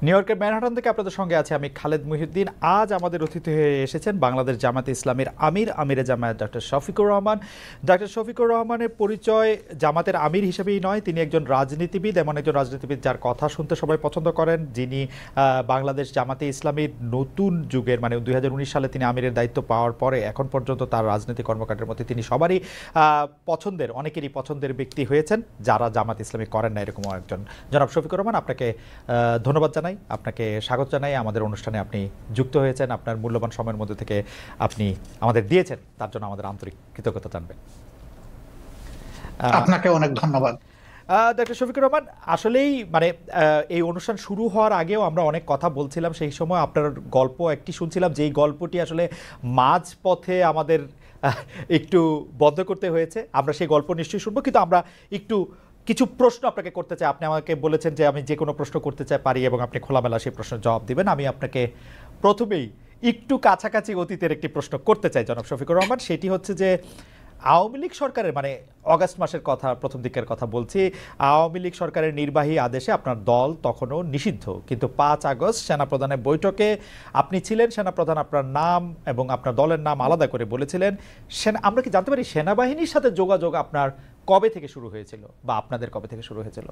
New ইয়র্কের Manhattan থেকে আপনাদের সঙ্গে আছে আমি খালেদ মুহিউদ্দিন। আজ আমাদের অতিথি হয়ে এসেছেন বাংলাদেশ জামাতে ইসলামীর আমিরে জামায়াত ডক্টর শফিকুর রহমান। ডক্টর শফিকুর রহমানের পরিচয় জামাতের আমির হিসেবেই নয়, তিনি একজন রাজনীতিবিদ, এমন একজন রাজনীতিবিদ যার কথা শুনতে সবাই পছন্দ করেন, যিনি বাংলাদেশ জামাতে ইসলামীর নতুন যুগের মানে 2019 সালে তিনি আমিরের দায়িত্ব পাওয়ার পরে এখন পর্যন্ত তার রাজনৈতিক কর্মকাণ্ডের মধ্যে তিনি সবারই পছন্দের, অনেকেরই পছন্দের ব্যক্তি হয়েছেন যারা জামাত ইসলামী করেন না এরকম একজন। জনাব শফিকুর রহমান, আপনাকে ধন্যবাদ জানাই, আপনাকে স্বাগত জানাই। আমাদের অনুষ্ঠানে আপনি যুক্ত হয়েছেন, আপনার মূল্যবান সময়ের মধ্যে থেকে আপনি আমাদের দিয়েছেন, তার জন্য আমাদের আন্তরিক কৃতজ্ঞতা জানবেন। আপনাকে অনেক ধন্যবাদ। ডক্টর শফিকুর রহমান, আসলেই মানে এই অনুষ্ঠান শুরু হওয়ার আগেও আমরা অনেক কথা বলছিলাম, সেই সময় আপনার গল্প একটি শুনছিলাম, যেই গল্পটি আসলে মাঝপথে আমাদের একটু বন্ধ করতে হয়েছে। আমরা সেই গল্প নিশ্চয়ই শুনবো, কিন্তু আমরা একটু কিছু প্রশ্ন আপনাকে করতে চাই। আপনি আমাকে বলেছেন যে আমি যে কোনো প্রশ্ন করতে চাই পারি এবং আপনি খোলামেলা সেই প্রশ্নের জবাব দিবেন। আমি আপনাকে প্রথমেই একটু কাছাকাছি অতীতের একটি প্রশ্ন করতে চাই জনাব শফিকুর রহমান। সেটি হচ্ছে যে আওয়ামী লীগ সরকারের মানে অগাস্ট মাসের কথা, প্রথম দিকের কথা বলছি, আওয়ামী লীগ সরকারের নির্বাহী আদেশে আপনার দল তখনও নিষিদ্ধ, কিন্তু 5 আগস্ট সেনাপ্রধানের বৈঠকে আপনি ছিলেন, সেনাপ্রধান আপনার নাম এবং আপনার দলের নাম আলাদা করে বলেছিলেন। আমরা কি জানতে পারি সেনাবাহিনীর সাথে যোগাযোগ আপনার কবে থেকে শুরু হয়েছিল বা আপনাদের কবে থেকে শুরু হয়েছিল?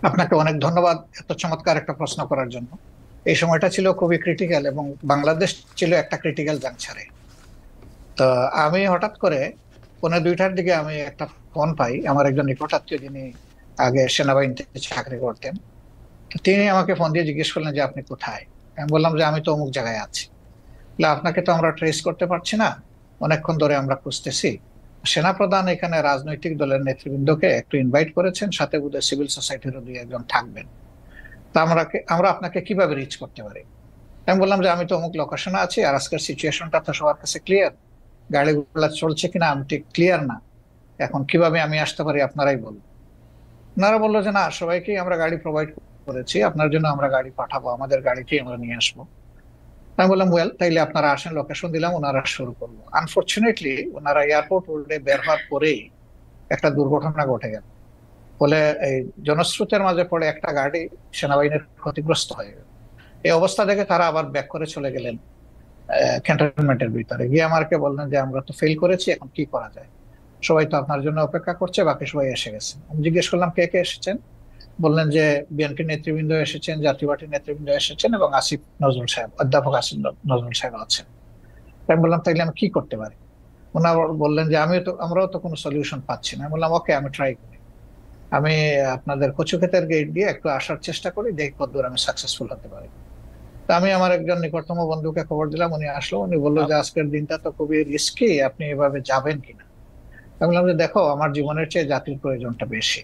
আপনাকে অনেক ধন্যবাদ এত চমৎকার একটা প্রশ্ন করার জন্য। এই সময়টা ছিল খুবই ক্রিটিক্যাল এবং বাংলাদেশ ছিল একটা ক্রিটিক্যাল জাংশনে। তো আমি হঠাৎ করে 1:30টার দিকে আমি একটা ফোন পাই আমার একজন নিকটাত্মীয়, যিনি আগে সেনাবাহিনীতে চাকরি করতেন। তিনি আমাকে ফোন দিয়ে জিজ্ঞেস করলেন যে আপনি কোথায়। আমি বললাম যে আমি তো অমুক জায়গায় আছি। আপনাকে তো আমরা ট্রেস করতে পারছি না, অনেকক্ষণ ধরে আমরা খুঁজতেছি। সেনাপ্রধান এখানে রাজনৈতিক দলের নেতৃবৃন্দকে একটু ইনভাইট করেছেন, সাথে বোধহয় সিভিল সোসাইটিরও 2-1 থাকবেন। তা আমরা আপনাকে কিভাবে রিচ করতে পারি? আমি বললাম যে আমি তো অমুক লোকেশনে আছি, আর আজকের সিচুয়েশনটা তো সবার কাছে ক্লিয়ার, গাড়িগুলো চলছে কিনা আমি ঠিক ক্লিয়ার না, এখন কিভাবে আমি আসতে পারি আপনারাই বলুন। ওনারা বললো যে না, সবাইকেই আমরা গাড়ি প্রোভাইড করেছি, আপনার জন্য আমরা গাড়ি পাঠাবো, আমাদের গাড়িকেই আমরা নিয়ে আসবো। আমি বললাম ওয়েল, তাইলে আপনারা আসেন, লোকেশন দিলাম, ওনারা শুরু করলো। আনফরচুনেটলি ওনারা এয়ারপোর্ট রোডে বের হওয়ার পরেই একটা দুর্ঘটনা ঘটে গেল। ফলে এই জনস্রোতের মাঝে পড়ে একটা গাড়ি সেনাবাহিনীর ক্ষতিগ্রস্ত হয়ে গেল। এই অবস্থা দেখে তারা আবার ব্যাক করে চলে গেলেন ক্যান্টনমেন্টের ভিতরে। গিয়ে আমাকে বললেন যে আমরা তো ফেল করেছি, এখন কি করা যায়, সবাই তো আপনার জন্য অপেক্ষা করছে, বাকি সবাই এসে গেছে। আমি জিজ্ঞেস করলাম কে কে এসেছেন। বললেন যে বিএনপি নেতৃবৃন্দ এসেছেন, জাতীয় পার্টির নেতৃবৃন্দ এসেছেন এবং আসিফ নজরুল সাহেব, অধ্যাপক আসিফ নজরুল সাহেব আছেন। আমি বললাম তাইলে আমি কি করতে পারি? ওনারা বললেন যে আমরাও তো কোনো সলিউশন পাচ্ছি না। আমি বললাম ওকে, আমি ট্রাই করি, আমি আপনাদের কচুক্ষেতের গেট দিয়ে একটু আসার চেষ্টা করি, দেখি কতদূর আমি সাকসেসফুল হতে পারি। তো আমি আমার একজন নিকটতম বন্ধুকে খবর দিলাম, উনি আসলো, উনি বললো যে আজকের দিনটা তো খুবই রিস্কি, আপনি এভাবে যাবেন কিনা। আমি বললাম যে দেখো, আমার জীবনের চেয়ে জাতির প্রয়োজনটা বেশি,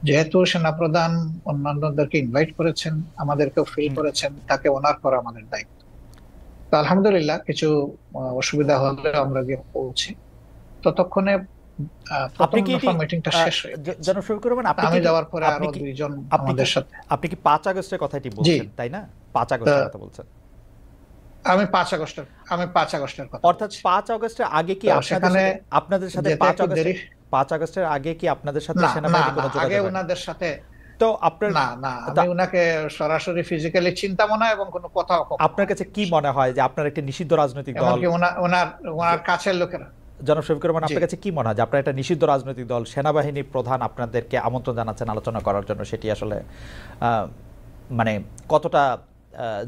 যেহেতু সেনাপ্রধান অন্যান্যদেরকে ইনভাইট করেছেন, আমাদেরকেও ফিল করেছেন, তাকে অনার করা আমাদের দায়িত্ব। তো আলহামদুলিল্লাহ কিছু অসুবিধা হলে আমরা গিয়ে পৌঁছি। ততক্ষণে প্রথম দফা মিটিংটা শেষ হয়ে গেছে। জনাব শফিকুর রহমান, আমি যাওয়ার পরে আরো 2 জন আমাদের সাথে। আপনি কি 5 আগস্টের কথাটি বলছেন, তাই না? 5 আগস্টের কথা বলছেন? আমি 5 আগস্টের কথা, অর্থাৎ 5 আগস্টের আগে কি আপনাদের সাথে 5 আগস্টের আগে কি আপনাদের সাথে সেনাবাহিনী কোনো যোগাযোগ? আগে ওনাদের সাথে তো আপনার না, আমি ওনাকে সরাসরি ফিজিক্যালি চিন্তাও না এবং কোনো কথাও। আপনার কাছে কি মনে হয় যে আপনার একটা নিষিদ্ধ রাজনৈতিক দল, ওনার কাছের লোকেরা, জনাব শফিকুর রহমান, আপনার কাছে কি মনে হয় যে আপনার একটা নিষিদ্ধ রাজনৈতিক দল, সেনাবাহিনী প্রধান আপনাদেরকে আমন্ত্রণ জানাচ্ছেন আলোচনা করার জন্য, সেটি আসলে মানে কতটা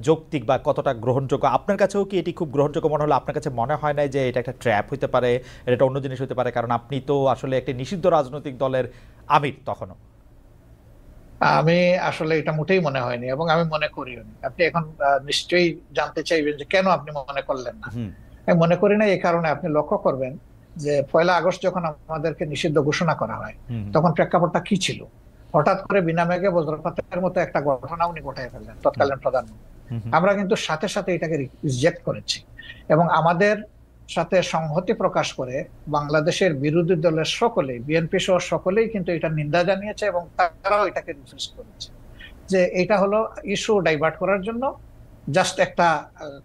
যৌক্তিক বা কতটা গ্রহণযোগ্য? আপনার কাছেও কি এটি খুব গ্রহণযোগ্য মনে হলো? আপনার কাছে মনে হয় না যে এটা একটা ট্র্যাপ হতে পারে, এটা অন্য জিনিস হতে পারে? কারণ আপনি তো আসলে একটি নিষিদ্ধ রাজনৈতিক দলের আমির তখনও। আমি আসলে এটা মোটেই মনে হয়নি এবং আমি মনে করিও নি। আপনি এখন নিশ্চয়ই জানতে চাইবেন যে কেন আপনি মনে করলেন না। আমি মনে করি না এই কারণে, আপনি লক্ষ্য করবেন যে 1 আগস্ট যখন আমাদেরকে নিষিদ্ধ ঘোষণা করা হয় তখন প্রেক্ষাপটটা কি ছিল। হঠাৎ করে বিনা মেঘে বজ্রপাতের মতো একটা ঘটনা উনি ঘটায় ফেললেন, তৎকালীন প্রধানমন্ত্রী। আমরা কিন্তু সাথে সাথে এটাকে রিজেক্ট করেছি এবং আমাদের সাথে সংহতি প্রকাশ করে বাংলাদেশের বিরোধী দলের সকলেই, বিএনপি সহ সকলেই কিন্তু এটা নিন্দা জানিয়েছে এবং তারাও এটাকে রিফিউজ করেছে যে এটা হলো ইস্যু ডাইভার্ট করার জন্য জাস্ট একটা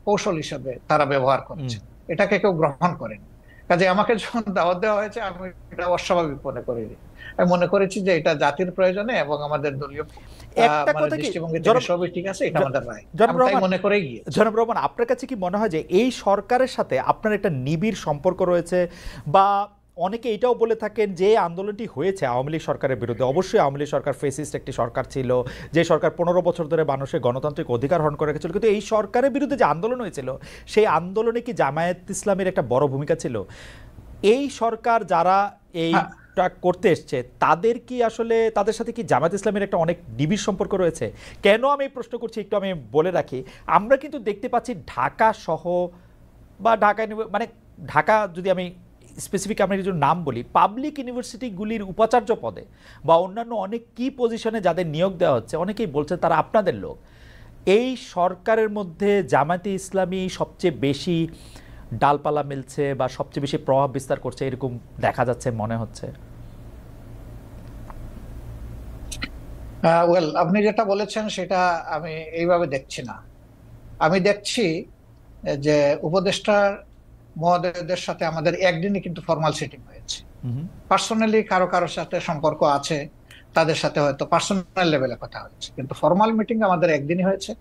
কৌশল হিসেবে তারা ব্যবহার করেছে, এটাকে কেউ গ্রহণ করেনি। কাজে আমাকে যখন দাওয়াত দেওয়া হয়েছে আমি এটা অস্বাভাবিক মনে করিনি। আমি মনে করেছি যে এটা জাতির প্রয়োজনে এবং আমাদের দলীয় একটা মানে কথা কি দৃষ্টিভঙ্গি থেকে জনাব সবই ঠিক আছে, এটা আমাদের রায়, জনাব আমি তাই রহমান, মনে করেই গিয়েছি। জনাব রহমান, আপনার কাছে কি মনে হয় যে এই সরকারের সাথে আপনার একটা নিবিড় সম্পর্ক রয়েছে, বা অনেকে এটাও বলে থাকেন যে আন্দোলনটি হয়েছে আওয়ামী লীগ সরকারের বিরুদ্ধে, অবশ্যই আওয়ামী লীগ সরকার ফেসিস্ট একটি সরকার ছিল, যে সরকার 15 বছর ধরে মানুষের গণতান্ত্রিক অধিকার হরণ করে রেখেছিল, কিন্তু এই সরকারের বিরুদ্ধে যে আন্দোলন হয়েছিল সেই আন্দোলনে কি জামায়াত ইসলামের একটা বড় ভূমিকা ছিল? এই সরকার যারা হ্যাঁ, এইটা করতে এসছে তাদের কি আসলে, তাদের সাথে কি জামায়াত ইসলামের একটা অনেক নিবিড় সম্পর্ক রয়েছে? কেন আমি এই প্রশ্ন করছি একটু আমি বলে রাখি। আমরা কিন্তু দেখতে পাচ্ছি ঢাকা সহ বা মানে ঢাকা, যদি আমি স্পেসিফিক আমরা কিছু নাম বলি, পাবলিক ইউনিভার্সিটিগুলির উপাচার্য পদে বা অন্যান্য অনেক কি পজিশনে যাদের নিয়োগ দেওয়া হচ্ছে, অনেকেই বলছেন তারা আপনাদের লোক। এই সরকারের মধ্যে জামায়াতে ইসলামী সবচেয়ে বেশি ডালপালা মিলছে বা সবচেয়ে বেশি প্রভাব বিস্তার করছে, এরকম দেখা যাচ্ছে, মনে হচ্ছে। ওয়েল, আপনি যেটা বলেছেন সেটা আমি এইভাবে দেখছি না। আমি দেখছি যে উপদেষ্টার মহোদয়দের সাথে আমাদের একদিনই কিন্তু ফর্মাল সিটিং হয়েছে। পার্সোনালি কারো কারোর সাথে সম্পর্ক আছে, তাদের সাথে হয়তো পার্সোনাল লেভেলে কথা হয়েছে, কিন্তু ফর্মাল মিটিং আমাদের একদিনই হয়েছে,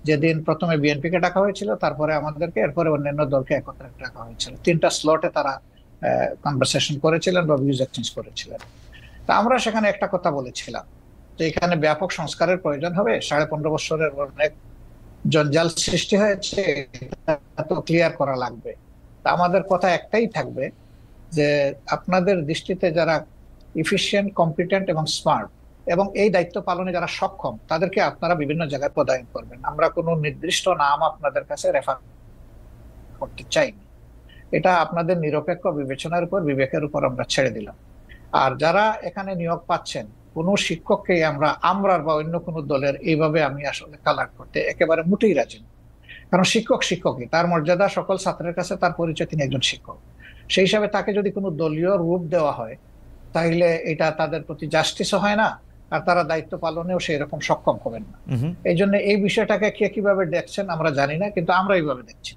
যেদিন প্রথমে বিএনপি কে ডাকা হয়েছিল, তারপরে আমাদেরকে, এরপরে অন্যান্য দলকে একত্রে ডাকা হয়েছিল। 3টা স্লটে তারা কনভারসেশন করেছিলেন বা ভিউজ এক্সচেঞ্জ করেছিলেন। তা আমরা সেখানে একটা কথা বলেছিলাম যে এখানে ব্যাপক সংস্কারের প্রয়োজন হবে, 15.5 বছরের অনেক জঞ্জাল সৃষ্টি হয়েছে, এটা তো ক্লিয়ার করা লাগবে। তা আমাদের কথা একটাই থাকবে যে আপনাদের দৃষ্টিতে যারা ইফিশিয়েন্ট, কম্পিটেন্ট এবং স্মার্ট এবং এই দায়িত্ব পালনে যারা সক্ষম, তাদেরকে আপনারা বিভিন্ন জায়গায় পদায়ন করবেন। আমরা কোনো নির্দিষ্ট নাম আপনাদের কাছে রেফার করতে চাইনি, এটা আপনাদের নিরপেক্ষ বিবেচনার উপর, বিবেকের উপর আমরা ছেড়ে দিলাম। আর যারা এখানে নিয়োগ পাচ্ছেন, কোনো শিক্ষককে আমরা বা অন্য কোনো দলের এইভাবে আমি আসলে কালার করতে একেবারে মোটেই রাজি না। কারণ শিক্ষক শিক্ষকই, তার মর্যাদা সকল ছাত্রের কাছে, তার পরিচয়, তিনি একজন শিক্ষক। সেই হিসাবে তাকে যদি কোনো দলীয় রূপ দেওয়া হয়, তাহলে এটা তাদের প্রতি জাস্টিসও হয় না, আর তারা দায়িত্ব পালনেও সেই রকম সক্ষম হবেন না। এই জন্য এই বিষয়টাকে কে কিভাবে দেখছেন আমরা জানি না, কিন্তু আমরা এইভাবে দেখছি।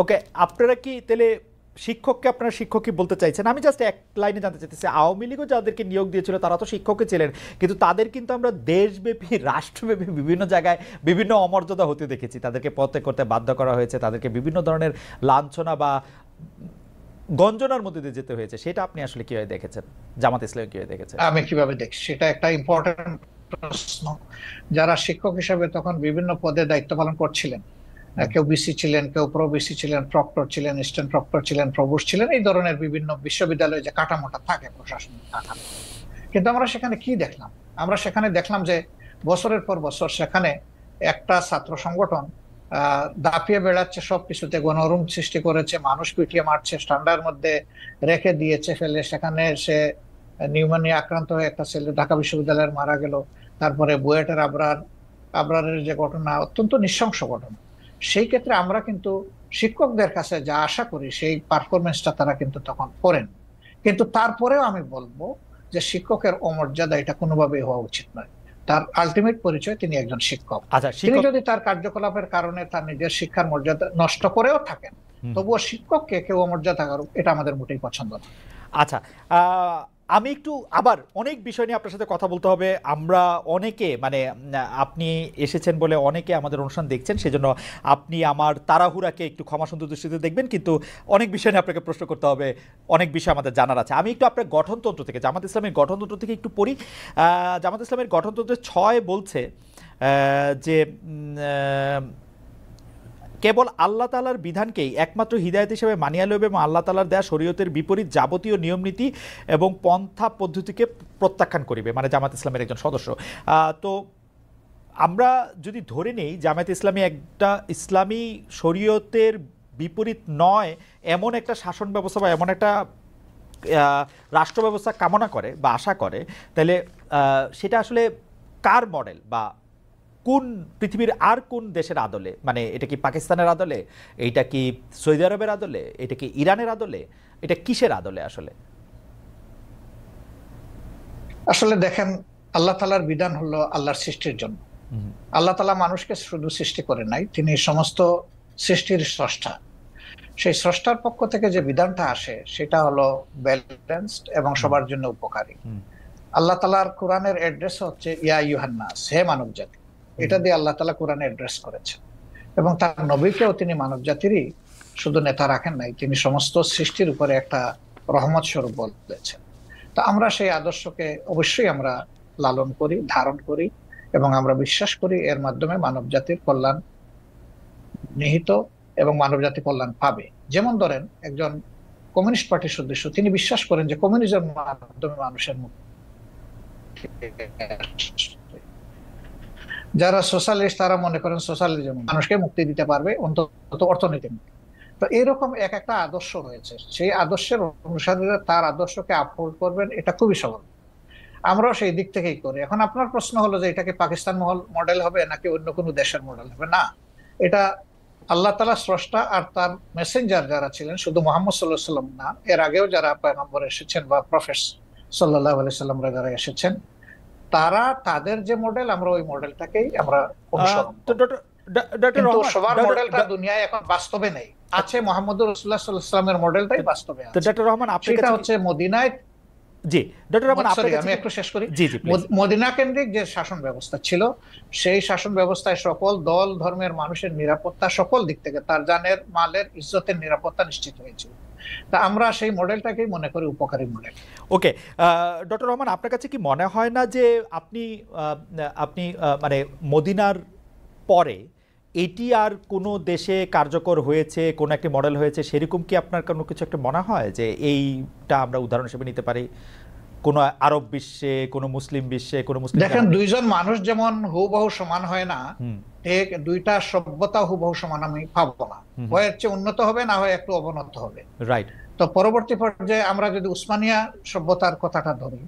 ওকে, আপনারা কি তাহলে শিক্ষককে আপনারা শিক্ষকই বলতে চাইছেন? আমি জাস্ট এক লাইনে জানতে চাইতেছি, আওয়ামী লীগও যাদেরকে নিয়োগ দিয়েছিল তারা তো শিক্ষকই ছিলেন, কিন্তু তাদের কিন্তু আমরা দেশব্যাপী, রাষ্ট্রব্যাপী বিভিন্ন জায়গায় বিভিন্ন অমর্যাদা হতে দেখেছি, তাদেরকে পদত্যাগ করতে বাধ্য করা হয়েছে, তাদেরকে বিভিন্ন ধরনের লাঞ্ছনা বা গঞ্জনার মধ্যে দিয়ে যেতে হয়েছে। সেটা আপনি আসলে কিভাবে দেখেছেন, জামাত ইসলামী কিভাবে দেখেছেন? আমি কিভাবে দেখছি সেটা একটা ইম্পর্টেন্ট প্রশ্ন। যারা শিক্ষক হিসেবে তখন বিভিন্ন পদে দায়িত্ব পালন করছিলেন, কেউ বিসি ছিলেন, কেউ প্রো বিসি ছিলেন, প্রক্টর ছিলেন, অ্যাসিস্ট্যান্ট প্রক্টর ছিলেন, প্রভোস্ট ছিলেন, এই ধরনের বিভিন্ন বিশ্ববিদ্যালয়ে যে কাঠামোটা থাকে, প্রশাসনিক কাঠামো। কিন্তু আমরা সেখানে কি দেখলাম? আমরা সেখানে দেখলাম যে বছরের পর বছর সেখানে একটা ছাত্র সংগঠন দাপিয়ে বেড়াচ্ছে, সবকিছুতে গণরুম সৃষ্টি করেছে, মানুষ পিটিয়ে মারছে, ঠান্ডার মধ্যে রেখে দিয়েছে ফেলে। সেখানে সে নিউমোনিয়া আক্রান্ত হয়ে একটা ছেলে ঢাকা বিশ্ববিদ্যালয়ের মারা গেল। তারপরে বুয়েটের আবরারের যে ঘটনা, অত্যন্ত নৃশংস ঘটনা। সেই ক্ষেত্রে আমরা কিন্তু শিক্ষকদের কাছে যা আশা করি সেই পারফরমেন্সটা তারা কিন্তু তখন করেন। কিন্তু তারপরেও আমি বলবো যে শিক্ষকের অমর্যাদা এটা কোনোভাবেই হওয়া উচিত নয়। তার আলটিমেট পরিচয় তিনি একজন শিক্ষক। আচ্ছা, তিনি শিক্ষক, যদি তার কার্যকলাপের কারণে তার নিজের শিক্ষার মর্যাদা নষ্ট করেও থাকেন, তবুও শিক্ষককে কেউ অমর্যাদা করুক, এটা আমাদের মোটেই পছন্দ না। আচ্ছা, আমি একটু আবার অনেক বিষয় নিয়ে আপনার সাথে কথা বলতে হবে। আমরা অনেকে মানে আপনি এসেছেন বলে অনেকে আমাদের অনুষ্ঠান দেখছেন, সেজন্য আপনি আমার তাড়াহুড়াকে একটু ক্ষমা সুন্দর দৃষ্টিতে দেখবেন, কিন্তু অনেক বিষয় নিয়ে আপনাকে প্রশ্ন করতে হবে, অনেক বিষয় আমাদের জানার আছে। আমি একটু আপনার গঠনতন্ত্র থেকে, জামাত ইসলামের গঠনতন্ত্র থেকে একটু পড়ি। জামাত ইসলামের গঠনতন্ত্রের 6 বলছে যে কেবল আল্লাহ তাআলার বিধানকেই একমাত্র হিদায়াত হিসেবে মানিয়া লইবে এবং আল্লাহ তাআলার দেয়া শরীয়তের বিপরীত যাবতীয় নিয়মনীতি এবং পন্থা পদ্ধতিকে প্রত্যাখ্যান করিবে, মানে জামাত ইসলামের একজন সদস্য। তো আমরা যদি ধরে নেই জামাত ইসলামী একটা ইসলামী শরীয়তের বিপরীত নয় এমন একটা শাসন ব্যবস্থা বা এমন একটা রাষ্ট্র ব্যবস্থা কামনা করে বা আশা করে, তাহলে সেটা আসলে কার মডেল বা কোন পৃথিবীর আর কোন দেশের আদলে? মানে এটা কি পাকিস্তানের আদলে, এটা কি সৌদি আরবের আদলে, এটা কি ইরানের আদলে, এটা কিসের আদলে আসলে? আসলে দেখেন, আল্লাহ তাআলার বিধান হলো আল্লাহর সৃষ্টির জন্য। আল্লাহ তাআলা মানুষকে শুধু সৃষ্টি করে নাই, তিনি সমস্ত সৃষ্টির স্রষ্টা। সেই স্রষ্টার পক্ষ থেকে যে বিধানটা আসে সেটা হলো ব্যালেন্সড এবং সবার জন্য উপকারী। আল্লাহ তাআলার কোরআনের অ্যাড্রেস হচ্ছে ইয়া আইয়ুহান নাস, হে মানব জাতি। এটা দিয়ে আল্লাহ তাআলা কোরআনে অ্যাড্রেস করেছেন, এবং তার নবীকেও তিনি মানব জাতিরই শুধু নেতা রাখেন নাই, তিনি সমস্ত সৃষ্টির উপরে একটা রহমত স্বরূপ বলেছেন। তা আমরা সেই আদর্শকে অবশ্যই আমরা লালন করি, ধারণ করি, এবং আমরা বিশ্বাস করি এর মাধ্যমে মানব জাতির কল্যাণ নিহিত এবং মানব জাতি কল্যাণ পাবে। যেমন ধরেন একজন কমিউনিস্ট পার্টির সদস্য, তিনি বিশ্বাস করেন যে কমিউনিজমের মাধ্যমে মানুষের মুক্তি। যারা সোশ্যালিস্ট তারা মনে করেন সোশ্যালিজম মানুষকে মুক্তি দিতে পারবে, অন্তত অর্থনীতি মুক্তি। তো এরকম এক একটা আদর্শ রয়েছে, সেই আদর্শের অনুসারীরা তার আদর্শকে আপহোল্ড করবেন, এটা খুবই সহজ। আমরাও সেই দিক থেকেই করি। এখন আপনার প্রশ্ন হলো যে এটা কি পাকিস্তান মডেল হবে নাকি অন্য কোনো দেশের মডেল হবে? না, এটা আল্লাহ তাআলা স্রষ্টা আর তার মেসেঞ্জার যারা ছিলেন, শুধু মুহাম্মদ সাল্লাল্লাহু আলাইহি ওয়াসাল্লাম না, এর আগেও যারা পয়গম্বর এসেছেন বা প্রফেট সাল্লাল্লাহু আলাইহি সাল্লামরা যারা এসেছেন, তারা তাদের যে মডেল, আমরা ওই মডেলটাকেই আমরা অনুসরণ করি। কিন্তু সবার মডেলটা দুনিয়ায় এখন বাস্তবে নেই। আছে মুহাম্মদুর রাসূলুল্লাহ সাল্লাল্লাহু আলাইহি ওয়াসাল্লামের মডেলটাই বাস্তবে আছে। ডক্টর রহমান, সেটা হচ্ছে মদিনায়, জি ডক্টর রহমান আমি একটু শেষ করি। জি জি, মদিনা কেন্দ্রিক যে শাসন ব্যবস্থা ছিল, সেই শাসন ব্যবস্থায় সকল দল ধর্মের মানুষের নিরাপত্তা সকল দিক থেকে, তার জানের মালের ইজ্জতের নিরাপত্তা নিশ্চিত হয়েছিল। তা আমরা সেই মডেলটাকেই মনে করি উপকারী মডেল। ওকে, ডক্টর রহমান, আপনার কাছে কি মনে হয় না যে আপনি আপনি মানে মদিনার পরে এটি আর কোনো দেশে কার্যকর হয়েছে, কোনো একটি মডেল হয়েছে, সেরকম কি আপনার কোনো কিছু একটা মনে হয় যে এইটা আমরা উদাহরণ হিসেবে নিতে পারি কোনো আরব বিশ্বে, কোনো মুসলিম বিশ্বে, কোনো মুসলিম? দেখেন, দুইজন মানুষ যেমন হুবহু সমান হয় না, ঠিক দুইটা সভ্যতা হুবহু সমান আমি পাবো না। হয় হচ্ছে উন্নত হবে, না হয় একটু অবনত হবে। রাইট। তো পরবর্তী পর্যায়ে আমরা যদি উসমানিয়া সভ্যতার কথাটা ধরি,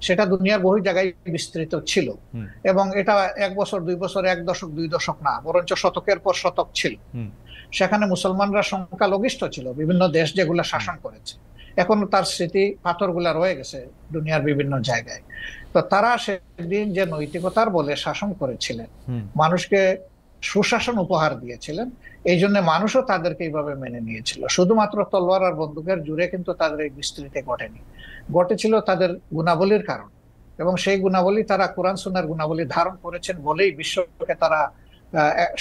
সেটা দুনিয়ার বহু জায়গায় বিস্তৃত ছিল, এবং এটা 1 বছর 2 বছর, 1 দশক 2 দশক না, বরঞ্চ শতকের পর শতক ছিল। সেখানে মুসলমানরা সংখ্যালঘিষ্ঠ ছিল, বিভিন্ন দেশ যেগুলো শাসন করেছে, এখনো তার স্মৃতি পাথরগুলা রয়ে গেছে দুনিয়ার বিভিন্ন জায়গায়। তো তারা সেদিন যে নৈতিকতার বলে শাসন করেছিলেন, মানুষকে সুশাসন উপহার দিয়েছিলেন, এই জন্য মানুষও তাদেরকে এইভাবে মেনে নিয়েছিল। শুধুমাত্র তলোয়ার আর বন্দুকের জুড়ে কিন্তু তাদের এই বিস্তৃতি ঘটেনি, ঘটেছিল তাদের গুণাবলীর কারণ, এবং সেই গুণাবলী তারা কোরআন সুন্নাহর গুণাবলী ধারণ করেছেন বলেই বিশ্বকে তারা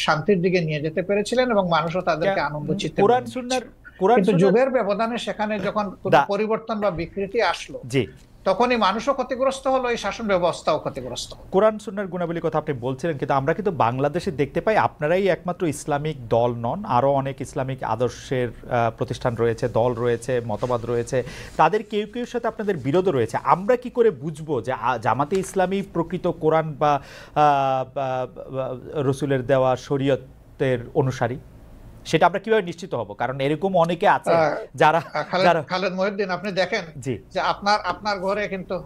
শান্তির দিকে নিয়ে যেতে পেরেছিলেন, এবং মানুষও তাদেরকে আনন্দ চিত্তে। কিন্তু যুগের ব্যবধানে সেখানে যখন পরিবর্তন বা বিকৃতি আসলো, তখনই মানুষও ক্ষতিগ্রস্ত হলো, এই শাসন ব্যবস্থাও ক্ষতিগ্রস্ত হলো। কোরআন সুন্নাহর গুণাবলীর কথা আপনি বলছিলেন, কিন্তু আমরা কিন্তু বাংলাদেশে দেখতে পাই আপনারাই একমাত্র ইসলামিক দল নন, আরও অনেক ইসলামিক আদর্শের প্রতিষ্ঠান রয়েছে, দল রয়েছে, মতবাদ রয়েছে, তাদের কেউ কেউ সাথে আপনাদের বিরোধ রয়েছে। আমরা কি করে বুঝবো যে জামাতে ইসলামী প্রকৃত কোরআন বা রসুলের দেওয়া শরীয়তের অনুসারী? সেটা আমরা কিভাবে নিশ্চিত হব? কারণ এরকম অনেকে আছে যারা খালেদ মহিউদ্দিন, আপনি দেখেন যে আপনার ঘরে কিন্তু,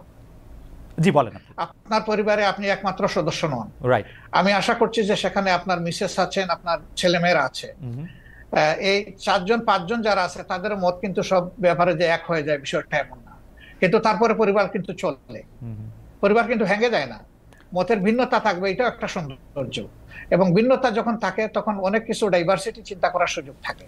জি বলেন, আপনার পরিবারে আপনি একমাত্র সদস্য নন, রাইট? আমি আশা করছি যে সেখানে আপনার মিসেস আছেন, আপনার ছেলেমেয়েরা আছে, এই 4জন 5জন যারা আছে তাদের মত কিন্তু সব ব্যাপারে যে এক হয়ে যায় বিষয়টা এমন না। কিন্তু তারপরে পরিবার কিন্তু চলে, পরিবার কিন্তু ভেঙে যায় না। মতের ভিন্নতা থাকবে, এটাও একটা সৌন্দর্য, এবং ভিন্নতা যখন থাকে তখন অনেক কিছু ডাইভার্সিটি চিন্তা করার সুযোগ থাকে।